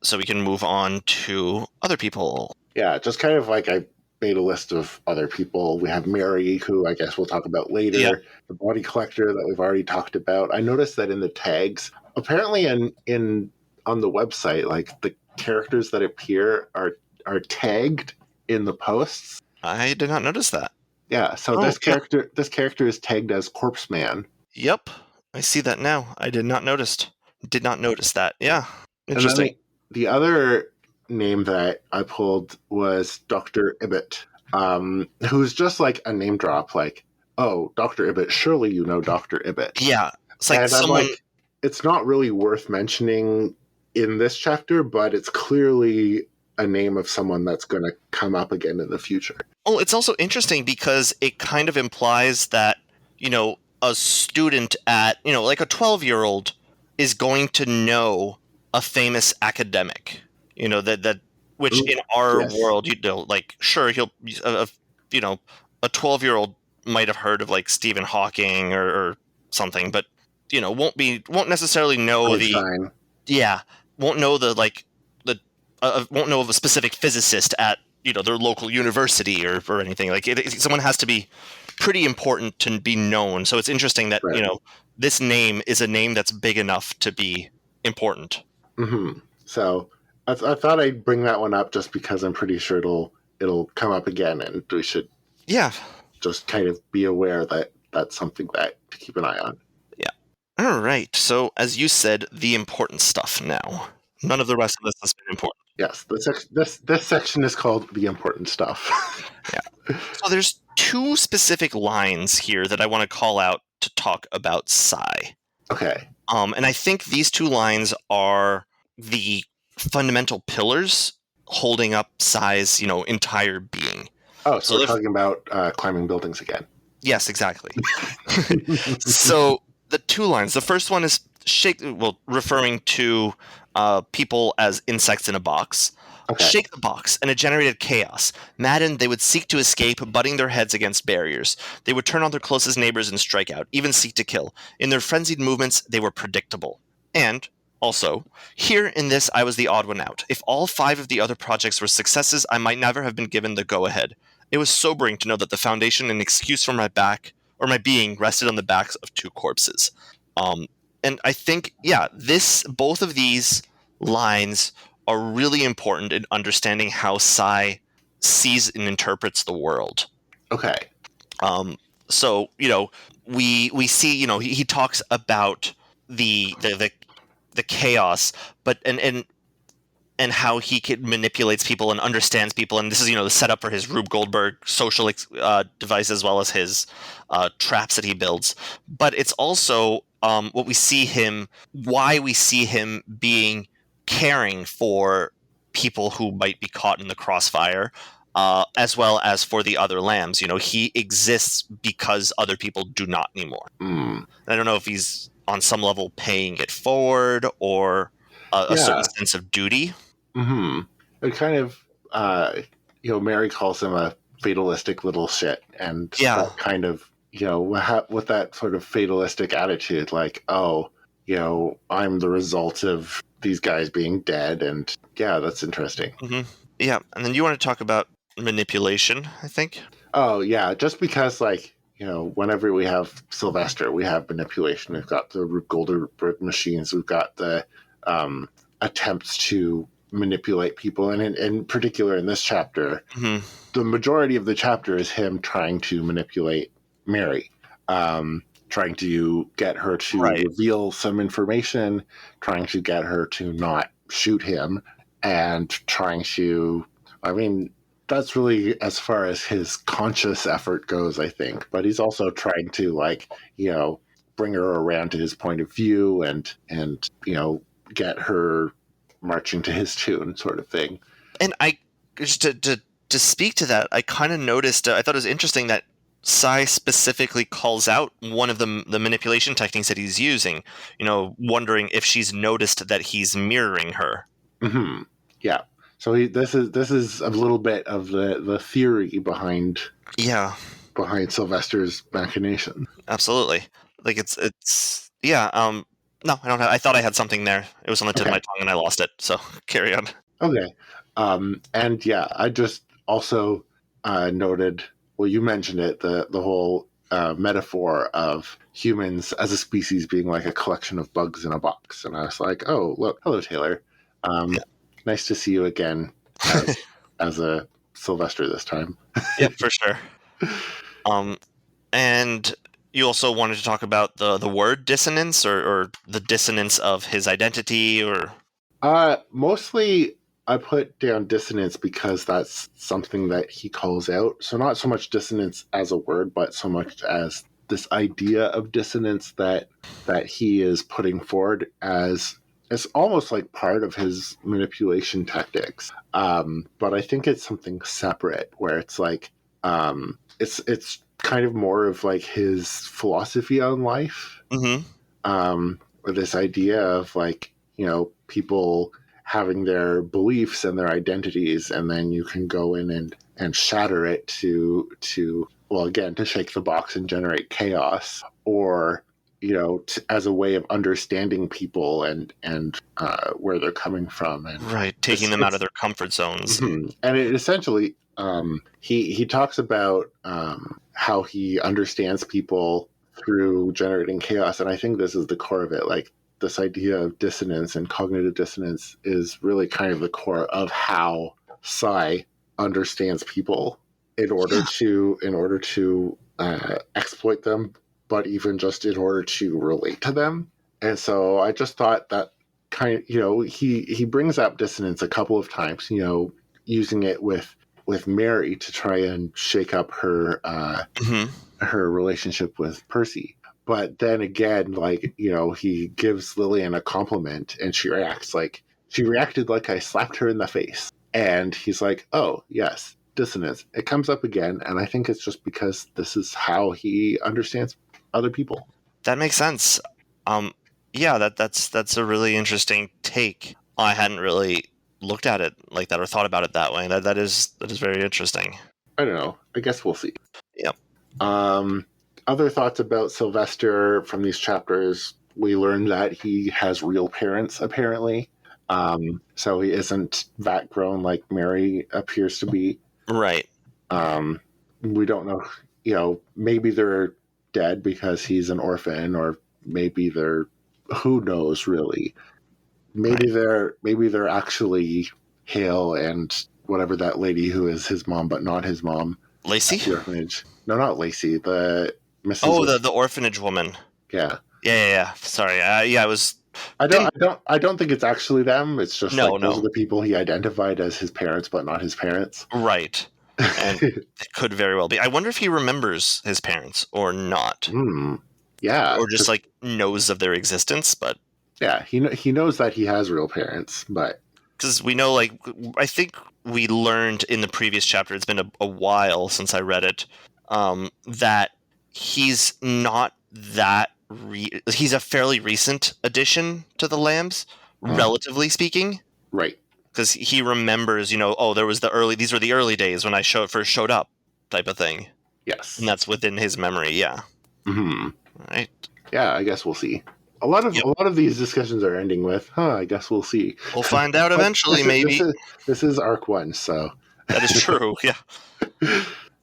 So we can move on to other people. Yeah, just kind of I made a list of other people. We have Mary, who I guess we'll talk about later. Yeah. The body collector that we've already talked about. I noticed that in the tags, apparently on the website, characters that appear are tagged in the posts. I did not notice that. Yeah, so Oh, this character is tagged as Corpse Man. Yep, I see that now. I did not notice that. Yeah, And then interesting. the other name that I pulled was Dr. Ibbot, who's just like a name drop, like, oh, Dr. Ibbot, surely you know Dr. Ibbot. Yeah, it's like And I'm someone. like, it's not really worth mentioning in this chapter, but it's clearly a name of someone that's going to come up again in the future. Oh, it's also interesting because it kind of implies that, a student at, like a 12-year-old is going to know a famous academic, that which Ooh, in our yes. world, like, sure, you know, a 12-year-old might have heard of like Stephen Hawking or something, but, won't necessarily know Einstein. won't know won't know of a specific physicist at their local university or anything. Like someone has to be pretty important to be known. So it's interesting that Right. this name is a name that's big enough to be important. Mm-hmm. So I thought I'd bring that one up just because I'm pretty sure it'll come up again, and we should just kind of be aware that that's something that to keep an eye on. Yeah. All right. So as you said, the important stuff now. None of the rest of this has been important. Yes, this section is called the important stuff. Yeah. So there's two specific lines here that I want to call out to talk about Psy. Okay. And I think these two lines are the fundamental pillars holding up Psy's, entire being. Oh, so we're talking about climbing buildings again. Yes, exactly. So the two lines. The first one is referring to people as insects in a box. Okay. Shake the box, and it generated chaos. Maddened, they would seek to escape, butting their heads against barriers. They would turn on their closest neighbors and strike out, even seek to kill. In their frenzied movements, they were predictable. And, also, here in this I was the odd one out. If all 5 of the other projects were successes, I might never have been given the go-ahead. It was sobering to know that the foundation and excuse for my being rested on the backs of 2 corpses. And I think, both of these lines are really important in understanding how Psy sees and interprets the world. Okay. So we see he talks about the chaos, but and how he manipulates people and understands people, and this is the setup for his Rube Goldberg social device as well as his traps that he builds. But it's also why we see him being caring for people who might be caught in the crossfire, as well as for the other lambs. He exists because other people do not anymore. I don't know if he's on some level paying it forward or a certain sense of duty. Mm-hmm. It kind of, Mary calls him a fatalistic little shit, and that kind of, with that sort of fatalistic attitude, like, oh, I'm the result of these guys being dead, and that's interesting. Mm-hmm. Yeah, and then you want to talk about manipulation, I think. Oh yeah, just because whenever we have Sylvester, we have manipulation. We've got the Rube Goldberg machines. We've got the attempts to manipulate people, and in particular in this chapter, the majority of the chapter is him trying to manipulate Mary, trying to get her to reveal some information, trying to get her to not shoot him, and trying to, that's really as far as his conscious effort goes, I think. But he's also trying to bring her around to his point of view and get her marching to his tune, sort of thing. And I just to speak to that, I kind of noticed. I thought it was interesting that Psy specifically calls out one of the manipulation techniques that he's using. Wondering if she's noticed that he's mirroring her. Mm-hmm. Yeah. So this is a little bit of the theory behind Sylvester's machination. Absolutely. Like it's no, I don't have. I thought I had something there. It was on the tip of my tongue and I lost it. So carry on. Okay. And I just also noted. Well, you mentioned it. The whole metaphor of humans as a species being like a collection of bugs in a box, and I was like, oh, look, hello, Taylor. Nice to see you again as a Sylvester this time. Yeah, for sure. And you also wanted to talk about the word dissonance or the dissonance of his identity or... Mostly I put down dissonance because that's something that he calls out. So not so much dissonance as a word, but so much as this idea of dissonance that he is putting forward as it's almost like part of his manipulation tactics. But I think it's something separate where it's like it's kind of more of like his philosophy on life. Or this idea of like, you know, people having their beliefs and their identities, and then you can go in and shatter it to well, again, to shake the box and generate chaos, or you know, as a way of understanding people and where they're coming from, and right, taking them out of their comfort zones. Mm-hmm. And it essentially, he talks about how he understands people through generating chaos, and I think this is the core of it. Like this idea of dissonance and cognitive dissonance is really kind of the core of how Psy understands people in order to exploit them, but even just in order to relate to them. And so I just thought that kind of, you know, he brings up dissonance a couple of times, you know, using it with Mary to try and shake up her her relationship with Percy. But then again, like, you know, he gives Lillian a compliment and she reacted like I slapped her in the face. And he's like, oh, yes, dissonance. It comes up again. And I think it's just because this is how he understands other people. That makes sense. Yeah, that's a really interesting take. I hadn't really looked at it like that or thought about it that way. That is very interesting. I don't know. I guess we'll see. Yep. Other thoughts about Sylvester from these chapters, we learned that he has real parents, apparently. So he isn't that grown like Mary appears to be. Right. We don't know, you know, maybe they're dead because he's an orphan, or maybe they're, who knows really. Maybe they're actually Hale and whatever that lady who is his mom but not his mom. Lacey? The orphanage. No, not Lacey. The Mrs. Oh, the orphanage woman. Yeah. Yeah. Sorry. Yeah, I was. I don't think it's actually them. It's just those are the people he identified as his parents, but not his parents. Right. And it could very well be. I wonder if he remembers his parents or not. Yeah. Or just like knows of their existence, but yeah, he knows that he has real parents, but because we know, like, I think we learned in the previous chapter, it's been a while since I read it, that he's not that he's a fairly recent addition to the Lambs, relatively speaking. Right. Because he remembers, you know, oh, these were the early days when I first showed up, type of thing. Yes. And that's within his memory, yeah. Mm-hmm. Right. Yeah, I guess we'll see. A lot of these discussions are ending with, I guess we'll see. We'll find out eventually, maybe. This is arc 1, so. That is true, yeah.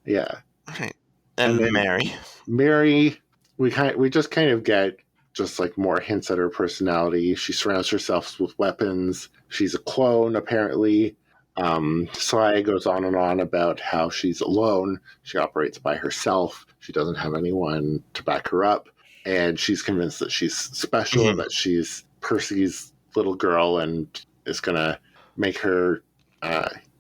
Yeah. Right. And Mary. Mary, we just kind of get just like more hints at her personality. She surrounds herself with weapons. She's a clone, apparently. Sai goes on and on about how she's alone. She operates by herself. She doesn't have anyone to back her up. And she's convinced that she's special, that she's Percy's little girl, and is going to make her,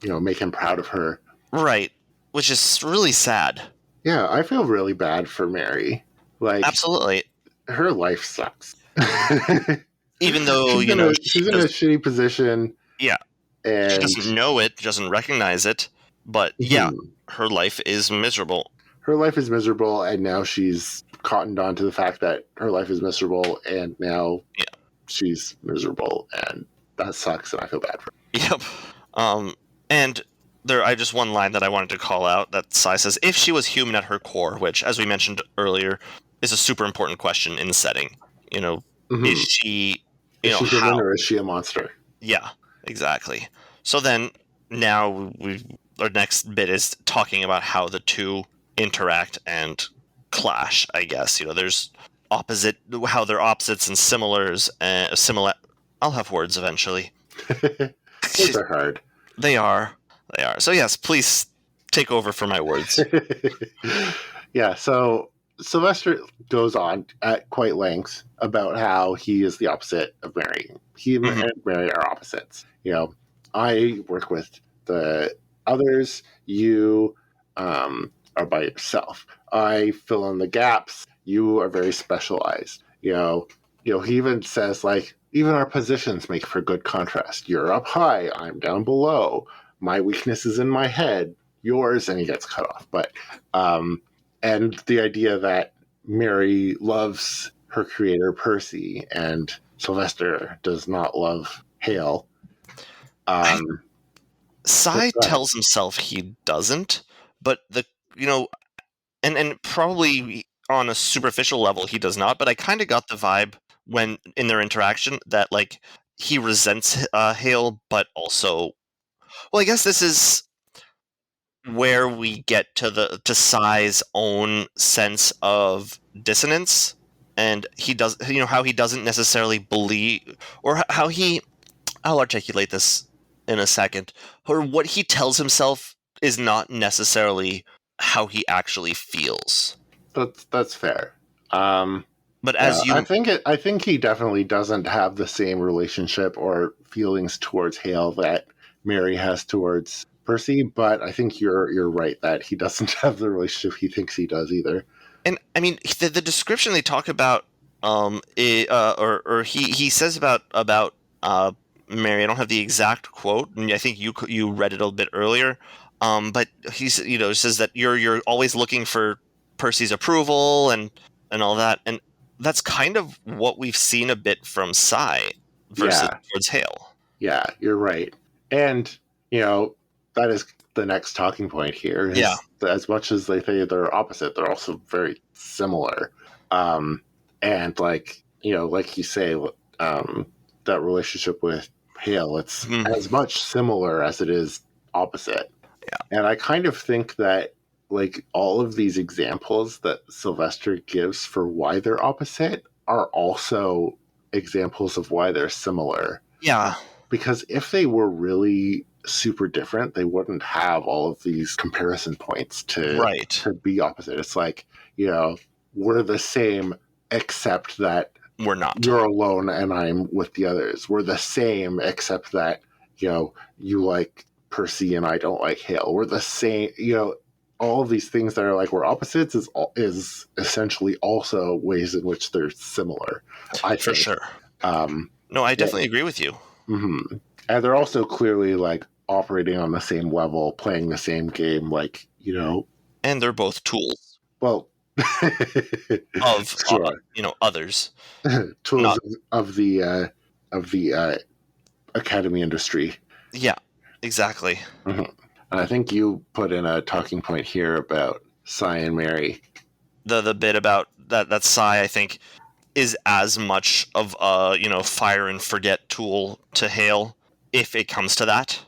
make him proud of her. Right. Which is really sad. Yeah, I feel really bad for Mary. Like, absolutely. Her life sucks. Even though, she's in a shitty position. Yeah. And she doesn't know it, doesn't recognize it. But yeah, her life is miserable. Her life is miserable, and now she's cottoned on to the fact that her life is miserable, and now she's miserable, and that sucks, and I feel bad for her. Yep. And I just one line that I wanted to call out that Sai says, if she was human at her core, which, as we mentioned earlier, is a super important question in the setting. You know, is she, is she human or is she a monster? Yeah, exactly. So then now our next bit is talking about how the two interact and clash, I guess. You know, there's how they're opposites and similars. I'll have words eventually. Words are hard. They are. So yes, please take over for my words. Yeah, so Sylvester goes on at quite length about how he is the opposite of Mary. He Mhm. and Mary are opposites. I work with the others. You are by yourself. I fill in the gaps. You are very specialized. He even says, like, even our positions make for good contrast. You're up high. I'm down below. My weakness is in my head. Yours, and he gets cut off. But and the idea that Mary loves her creator Percy and Sylvester does not love Hale. Cy tells himself he doesn't, but and probably on a superficial level he does not. But I kind of got the vibe when in their interaction that like he resents Hale, but also, well, I guess this is where we get to Cy's own sense of dissonance, and he does, how he doesn't necessarily believe, or how he, I'll articulate this in a second, or what he tells himself is not necessarily how he actually feels. That's fair. But as I think he definitely doesn't have the same relationship or feelings towards Hale that Mary has towards Percy, but I think you're right that he doesn't have the relationship he thinks he does either. And I mean, the description they talk about, or he says about Mary. I don't have the exact quote, and I think you read it a bit earlier. But he's says that you're always looking for Percy's approval and all that, and that's kind of what we've seen a bit from Cy versus towards Hale. Yeah, you're right, and that is the next talking point here. Yeah. As much as they say they're opposite, they're also very similar. And like you say, that relationship with Hale, it's as much similar as it is opposite. Yeah. And I kind of think that like all of these examples that Sylvester gives for why they're opposite are also examples of why they're similar. Yeah. Because if they were really super different, they wouldn't have all of these comparison points to be opposite. It's like, we're the same except that we're not. You're alone and I'm with the others. We're the same except that, you like Percy and I don't like Hale. We're the same, all of these things that are like we're opposites is essentially also ways in which they're similar. I think. For sure. No, I definitely agree with you. Mm-hmm. And they're also clearly like operating on the same level, playing the same game, like, And they're both tools. Well, of others. Tools of the academy industry. Yeah, exactly. Mm-hmm. And I think you put in a talking point here about Cy and Mary. The bit about that Cy, I think, is as much of a fire and forget tool to Hale, if it comes to that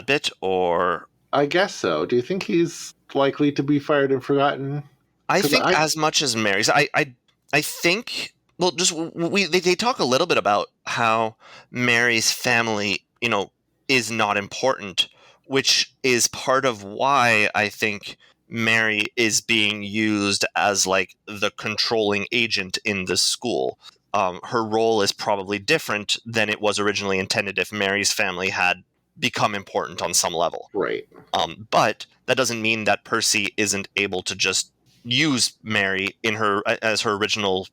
bit, or I guess so. Do you think he's likely to be fired and forgotten? I think as much as Mary's. I think. Well, just they talk a little bit about how Mary's family, is not important, which is part of why I think Mary is being used as like the controlling agent in the school. Her role is probably different than it was originally intended if Mary's family had become important on some level. Right. But that doesn't mean that Percy isn't able to just use Mary as her original,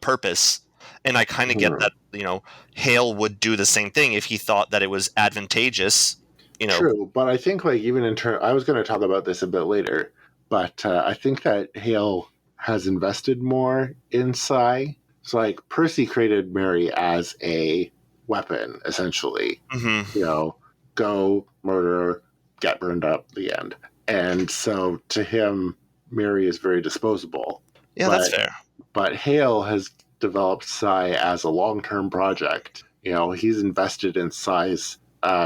purpose. And I kind of get that, Hale would do the same thing if he thought that it was advantageous. True, but I think like even in turn, I was going to talk about this a bit later, but I think that Hale has invested more in Cy. So like Percy created Mary as a weapon, essentially. Mm-hmm. Go murder, get burned up, the end. And so to him, Mary is very disposable. Yeah, that's fair. But Hale has developed Cy as a long-term project. He's invested in Cy's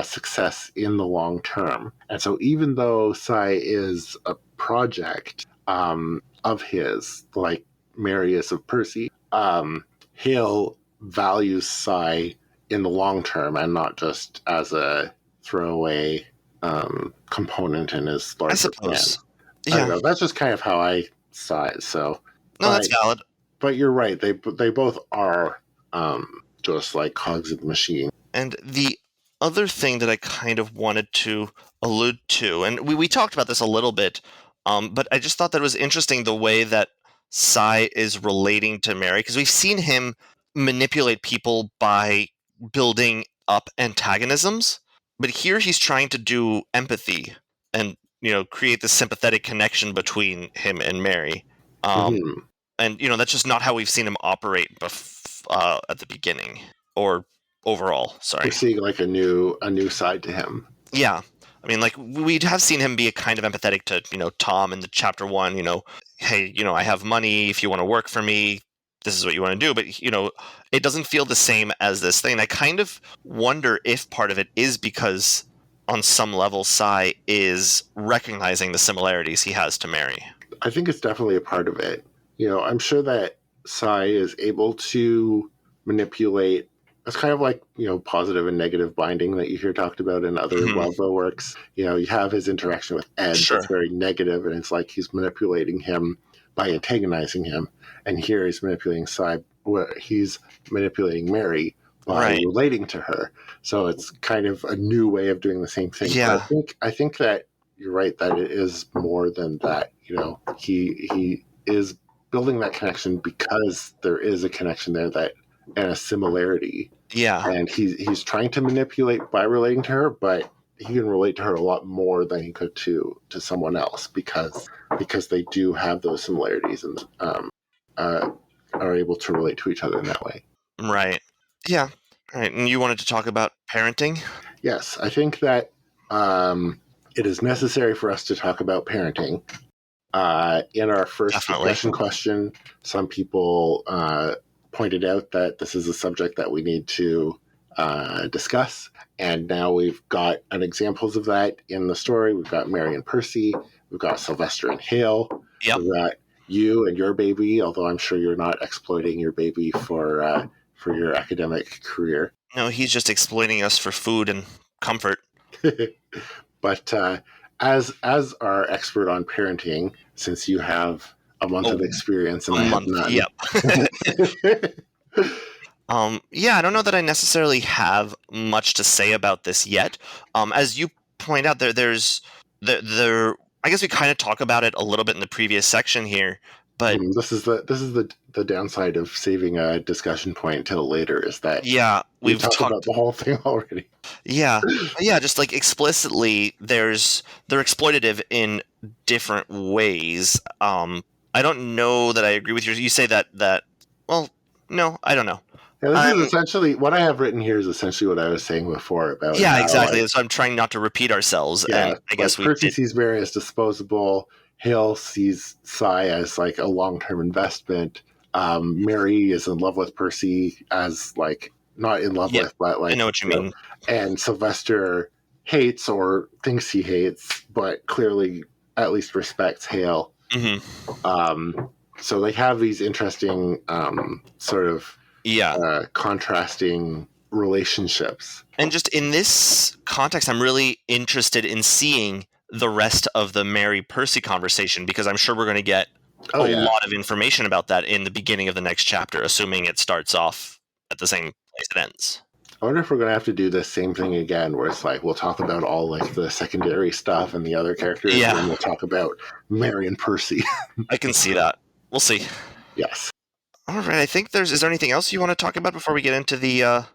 success in the long term. And so even though Cy is a project of his, like Mary is of Percy, Hale values Cy in the long term and not just as a throwaway component in his I larger plan. suppose. I don't Yeah. know. That's just kind of how I saw it. So, No, that's valid. but you're right. They both are just like cogs of the machine. And the other thing that I kind of wanted to allude to, and we talked about this a little bit, but I just thought that it was interesting the way that Sai is relating to Mary, because we've seen him manipulate people by building up antagonisms, but here he's trying to do empathy and create this sympathetic connection between him and Mary. Mhm. And that's just not how we've seen him operate at the beginning or overall. Sorry. We're seeing like a new side to him. Yeah. I mean, like, we'd have seen him be a kind of empathetic to, Tom in the chapter 1, hey, I have money. If you want to work for me, this is what you want to do. But, it doesn't feel the same as this thing. I kind of wonder if part of it is because on some level, Sai is recognizing the similarities he has to Mary. I think it's definitely a part of it. I'm sure that Sai is able to manipulate. It's kind of like, positive and negative binding that you hear talked about in other Wildbow works. You have his interaction with Ed Sure. that's very negative, and it's like he's manipulating him by antagonizing him. And here he's manipulating Sai, where he's manipulating Mary by relating to her. So it's kind of a new way of doing the same thing. Yeah. But I think that you're right that it is more than that. He is building that connection because there is a connection there and a similarity. Yeah. And he's trying to manipulate by relating to her, but he can relate to her a lot more than he could to someone else because they do have those similarities and are able to relate to each other in that way. Right. Yeah. Right. And you wanted to talk about parenting? Yes, I think that it is necessary for us to talk about parenting. In our first discussion question, some people pointed out that this is a subject that we need to discuss. And now we've got examples of that in the story. We've got Mary and Percy. We've got Sylvester and Hale. Yep. We've got you and your baby, although I'm sure you're not exploiting your baby for your academic career. No, he's just exploiting us for food and comfort. But as our expert on parenting, since you have a month of experience and I have none. Yep. Yeah, I don't know that I necessarily have much to say about this yet. As you point out, there's I guess we kind of talk about it a little bit in the previous section here, but this is the downside of saving a discussion point until later is that we've talked about the whole thing already. Yeah, just like explicitly, they're exploitative in different ways. I don't know that I agree with you. You say that. Well, no, I don't know. Yeah, this is essentially what I have written here is essentially what I was saying before about. Yeah, exactly. So I'm trying not to repeat ourselves. Yeah, and I guess Percy sees Mary as disposable. Hale sees Sai as like a long-term investment. Mary is in love with Percy as like not in love with, but like I know what you mean. And Sylvester hates or thinks he hates, but clearly at least respects Hale. Mm-hmm. So they have these interesting sort of contrasting relationships. And just in this context, I'm really interested in seeing the rest of the Mary Percy conversation because I'm sure we're going to get a lot of information about that in the beginning of the next chapter, assuming it starts off at the same place it ends. I wonder if we're going to have to do the same thing again, where it's like we'll talk about all like the secondary stuff and the other characters, and then we'll talk about Mary and Percy. I can see that. We'll see. Yes. All right. I think is there anything else you want to talk about before we get into the I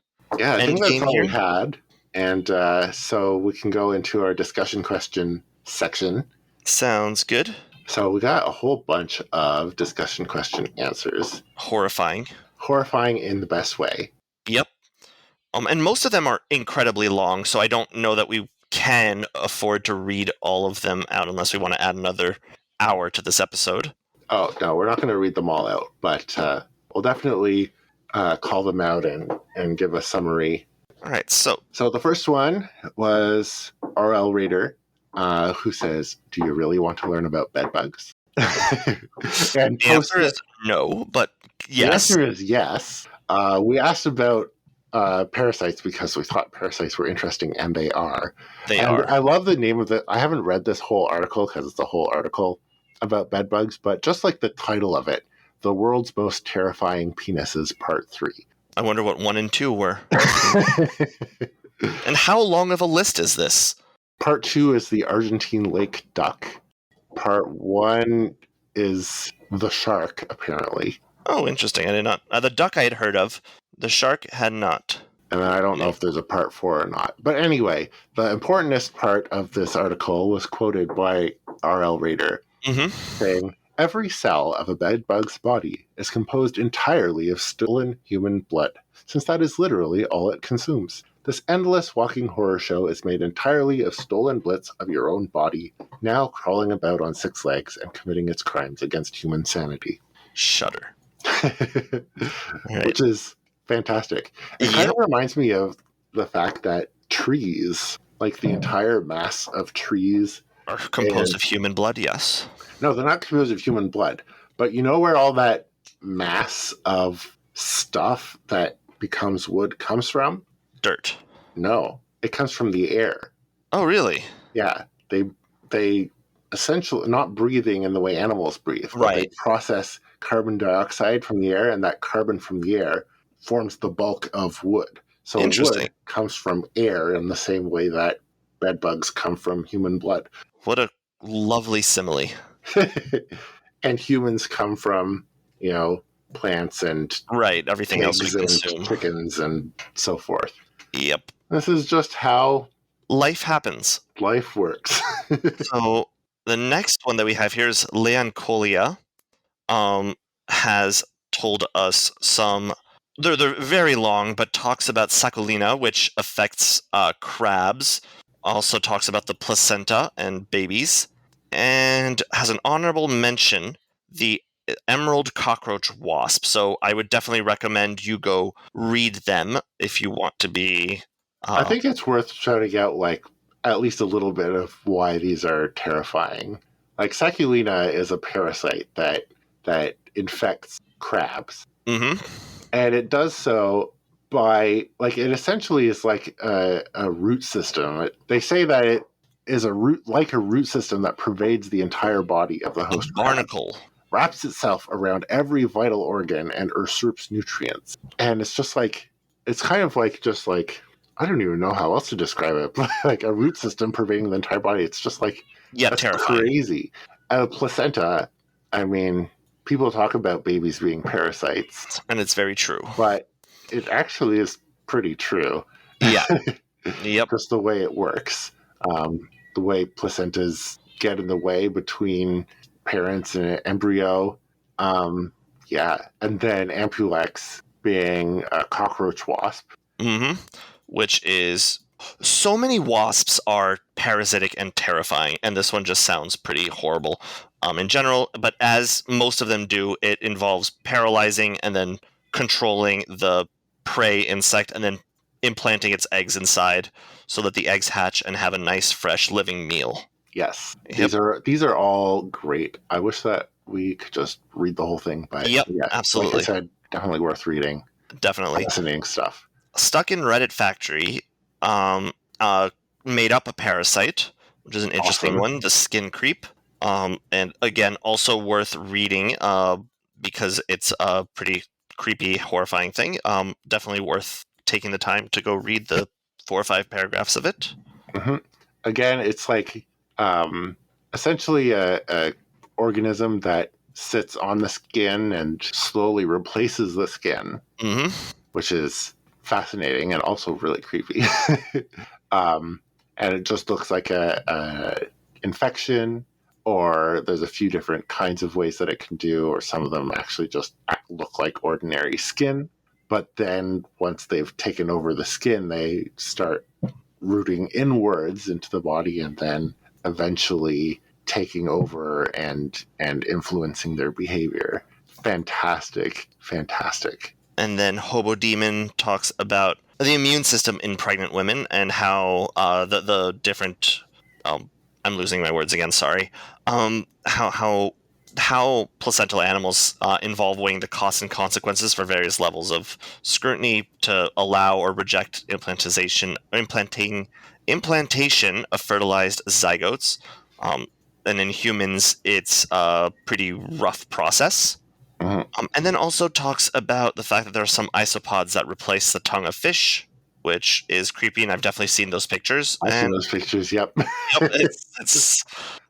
think that's all we had. And so we can go into our discussion question section. Sounds good. So we got a whole bunch of discussion question answers. Horrifying. Horrifying in the best way. Yep. And most of them are incredibly long, so I don't know that we can afford to read all of them out unless we want to add another hour to this episode. Oh, no, we're not going to read them all out, but we'll definitely call them out and give a summary. All right, so the first one was RL Reader, who says, "Do you really want to learn about bedbugs?" And the answer is no, but yes. The answer is yes. We asked about parasites because we thought parasites were interesting, and they are. They And are. I love the name of it. I haven't read this whole article because it's a whole article about bedbugs, but just like the title of it, The World's Most Terrifying Penises, Part 3. I wonder what 1 and 2 were. And how long of a list is this? Part 2 is the Argentine lake duck. Part 1 is the shark, apparently. Oh, interesting. I did not. The duck I had heard of. The shark had not. And I don't know if there's a part 4 or not. But anyway, the importantest part of this article was quoted by R.L. Rader, saying, every cell of a bedbug's body is composed entirely of stolen human blood, since that is literally all it consumes. This endless walking horror show is made entirely of stolen bits of your own body, now crawling about on 6 legs and committing its crimes against human sanity. Shudder. Right. Which is fantastic. It kind of reminds me of the fact that trees, like the entire mass of trees, are composed of human blood, yes. No, they're not composed of human blood. But you know where all that mass of stuff that becomes wood comes from? Dirt. No, it comes from the air. Oh, really? Yeah, they essentially not breathing in the way animals breathe. But they process carbon dioxide from the air, and that carbon from the air forms the bulk of wood. So wood comes from air in the same way that bedbugs come from human blood. What a lovely simile. And humans come from, plants and everything else we consume, chickens and so forth. Yep. This is just how life happens. Life works. So the next one that we have here is Leancolia. Has told us some. They're very long, but talks about Saccholina, which affects crabs. Also talks about the placenta and babies, and has an honorable mention the emerald cockroach wasp. So I would definitely recommend you go read them if you want to be. I think it's worth shouting out at least a little bit of why these are terrifying. Like Saccholina is a parasite that infects crabs. Mm-hmm. And it does so by, it essentially is like a root system. They say that it is a root system that pervades the entire body of the host barnacle. Wraps itself around every vital organ and usurps nutrients. And it's just it's kind of I don't even know how else to describe it, but like a root system pervading the entire body. It's just that's terrifying. Crazy. A placenta, I mean, people talk about babies being parasites. And it's very true. But it actually is pretty true. Yeah. Yep. Just the way it works. The way placentas get in the way between parents and an embryo. Yeah. And then Ampulex being a cockroach wasp. Mm-hmm. Which is... So many wasps are parasitic and terrifying, and this one just sounds pretty horrible in general. But as most of them do, it involves paralyzing and then controlling the prey insect and then implanting its eggs inside so that the eggs hatch and have a nice, fresh, living meal. Yes. Yep. These are all great. I wish that we could just read the whole thing. But yeah, absolutely. Like I said, definitely worth reading. Definitely. Fascinating stuff. Stuck in Reddit Factory made up a parasite, which is an interesting one, the skin creep. And again, also worth reading because it's a pretty creepy, horrifying thing. Definitely worth taking the time to go read the 4 or 5 paragraphs of it. Mm-hmm. Again, it's essentially a organism that sits on the skin and slowly replaces the skin, which is fascinating and also really creepy. And it just looks like a infection, or there's a few different kinds of ways that it can do, or some of them actually just look like ordinary skin. But then once they've taken over the skin, they start rooting inwards into the body and then eventually taking over and influencing their behavior. Fantastic. And then Hobo Demon talks about the immune system in pregnant women and how the different I'm losing my words again, sorry. How how placental animals involve weighing the costs and consequences for various levels of scrutiny to allow or reject implantation of fertilized zygotes. Um, and in humans, it's a pretty rough process. Mhm. And then also talks about the fact that there are some isopods that replace the tongue of fish, which is creepy, and I've definitely seen those pictures. I've seen And those pictures. Yep. yep, it's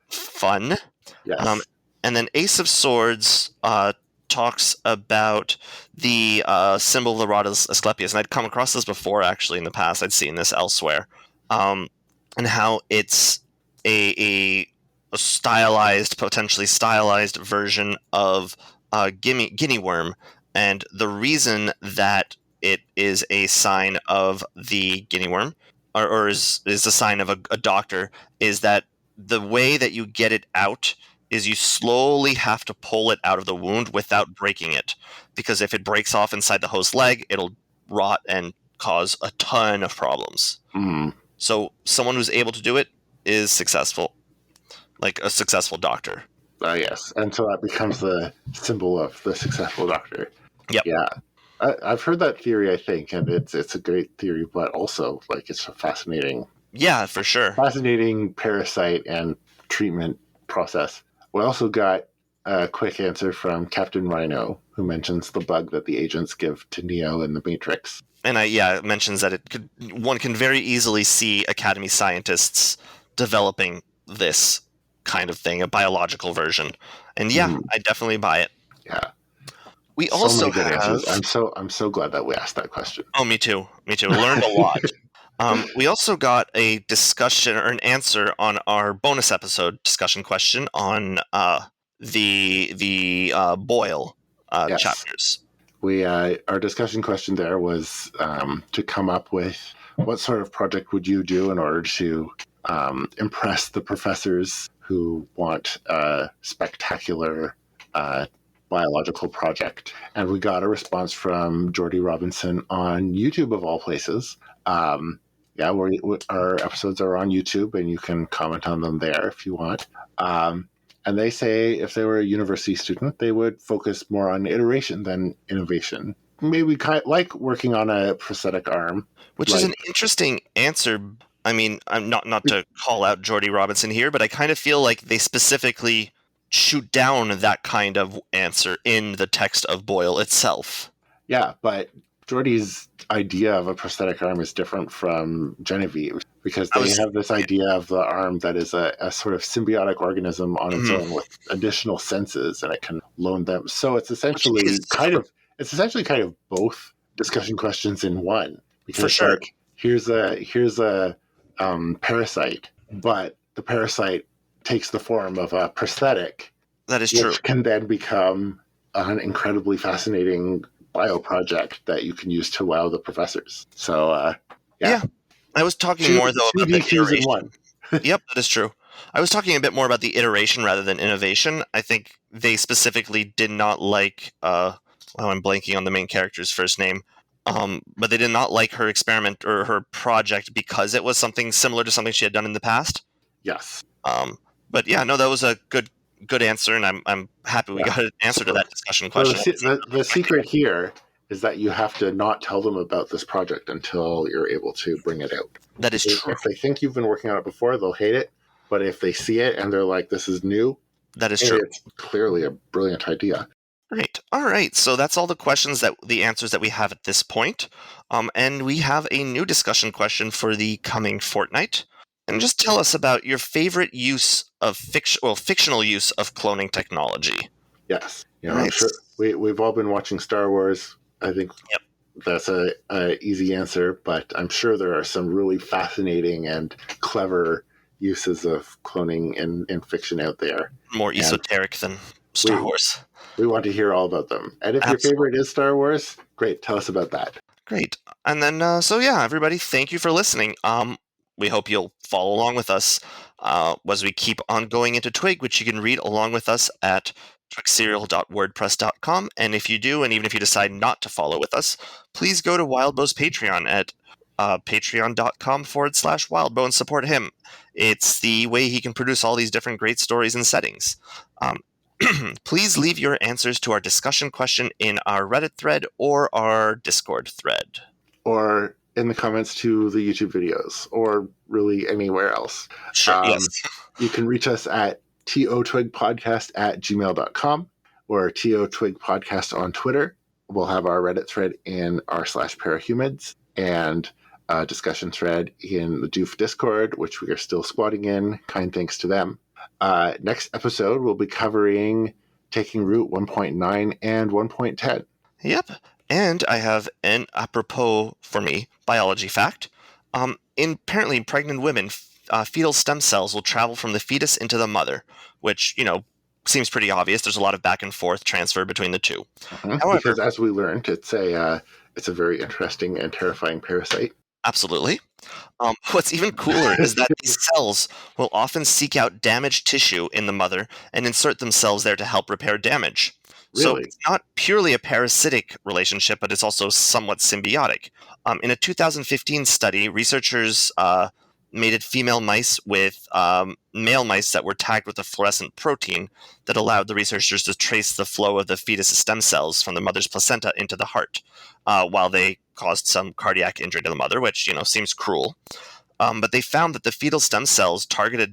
fun. Um, Yes. and then Ace of Swords talks about the symbol of the rod Asclepius, and I'd come across this before actually in the past. I'd seen this elsewhere, and how it's a stylized, potentially stylized version of guinea worm, and the reason that it is a sign of the guinea worm, or is a sign of a doctor, is that the way that you get it out is you slowly have to pull it out of the wound without breaking it. Because if it breaks off inside the host's leg, it'll rot and cause a ton of problems. Mm. So someone who's able to do it is successful, like a successful doctor. Yes. And so that becomes the symbol of the successful doctor. Yep. Yeah. I've heard that theory, I think, and it's a great theory, but also like it's a fascinating For sure. Fascinating parasite and treatment process. We also got a quick answer from Captain Rhino, who mentions the bug that the agents give to Neo in the Matrix. And it mentions that one can very easily see Academy scientists developing this kind of thing, a biological version. And I definitely buy it. Yeah. We so also many good have answers. I'm so glad that we asked that question. Oh, me too. Learned a lot. We also got a discussion or an answer on our bonus episode discussion question on the Boyle Yes. chapters. Our discussion question there was to come up with what sort of project would you do in order to impress the professors who want a spectacular biological project. And we got a response from Jordy Robinson on YouTube, of all places. Our episodes are on YouTube, and you can comment on them there if you want. And they say if they were a university student, they would focus more on iteration than innovation. Maybe kind of like working on a prosthetic arm. Which is an interesting answer. I mean, I'm not to call out Jordy Robinson here, but I kind of feel like they specifically shoot down that kind of answer in the text of Boyle itself. Yeah, but Jordy's idea of a prosthetic arm is different from Genevieve because they have this idea of the arm that is a sort of symbiotic organism on its own with additional senses, and it can loan them. So it's essentially kind of both discussion questions in one. Because for sure, here's a parasite, but the parasite takes the form of a prosthetic. That is true. Which can then become an incredibly fascinating bio project that you can use to wow the professors. So, yeah. I was talking more, though, about the iteration. One. Yep, that is true. I was talking a bit more about the iteration rather than innovation. I think they specifically did not like... I'm blanking on the main character's first name. But they did not like her experiment or her project because it was something similar to something she had done in the past. Yes. But yeah, no, that was a good answer, and I'm happy we got an answer to that discussion question. The secret here is that you have to not tell them about this project until you're able to bring it out. That is true. If they think you've been working on it before, they'll hate it. But if they see it and they're like, this is new, that is true. It's clearly a brilliant idea. Great. All right. So that's all the answers that we have at this point. And we have a new discussion question for the coming fortnight. And just tell us about your favorite use of fictional use of cloning technology. Yes. I'm sure we've all been watching Star Wars. I think that's a easy answer, but I'm sure there are some really fascinating and clever uses of cloning in fiction out there. More esoteric than Star Wars. We want to hear all about them. And if your favorite is Star Wars, great. Tell us about that. Great. And then, everybody, thank you for listening. We hope you'll follow along with us as we keep on going into Twig, which you can read along with us at twigserial.wordpress.com. And if you do, and even if you decide not to follow with us, please go to Wildbow's Patreon at patreon.com/Wildbow and support him. It's the way he can produce all these different great stories and settings. please leave your answers to our discussion question in our Reddit thread or our Discord thread. Or in the comments to the YouTube videos, or really anywhere else. Sure, yes. You can reach us at totwigpodcast@gmail.com or totwigpodcast on Twitter. We'll have our Reddit thread in r/parahumans and a discussion thread in the Doof Discord, which we are still squatting in. Kind thanks to them. Next episode, we'll be covering Taking Root 1.9 and 1.10. Yep. And I have an apropos for me biology fact. Apparently, in pregnant women, fetal stem cells will travel from the fetus into the mother, which, seems pretty obvious. There's a lot of back and forth transfer between the two. However, because as we learned, it's a very interesting and terrifying parasite. Absolutely. What's even cooler is that these cells will often seek out damaged tissue in the mother and insert themselves there to help repair damage. Really? So it's not purely a parasitic relationship, but it's also somewhat symbiotic. In a 2015 study, researchers mated female mice with male mice that were tagged with a fluorescent protein that allowed the researchers to trace the flow of the fetus's stem cells from the mother's placenta into the heart, while they caused some cardiac injury to the mother, which seems cruel. But they found that the female stem cells directly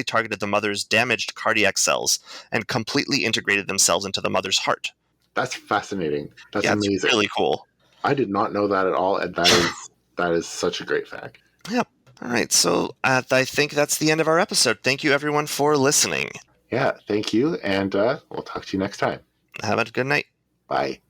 targeted the mother's damaged cardiac cells and completely integrated themselves into the mother's heart. That's fascinating. That's amazing. It's really cool. I did not know that at all, and that is such a great fact. Yep. All right. So I think that's the end of our episode. Thank you, everyone, for listening. Yeah. Thank you, and we'll talk to you next time. Have a good night. Bye.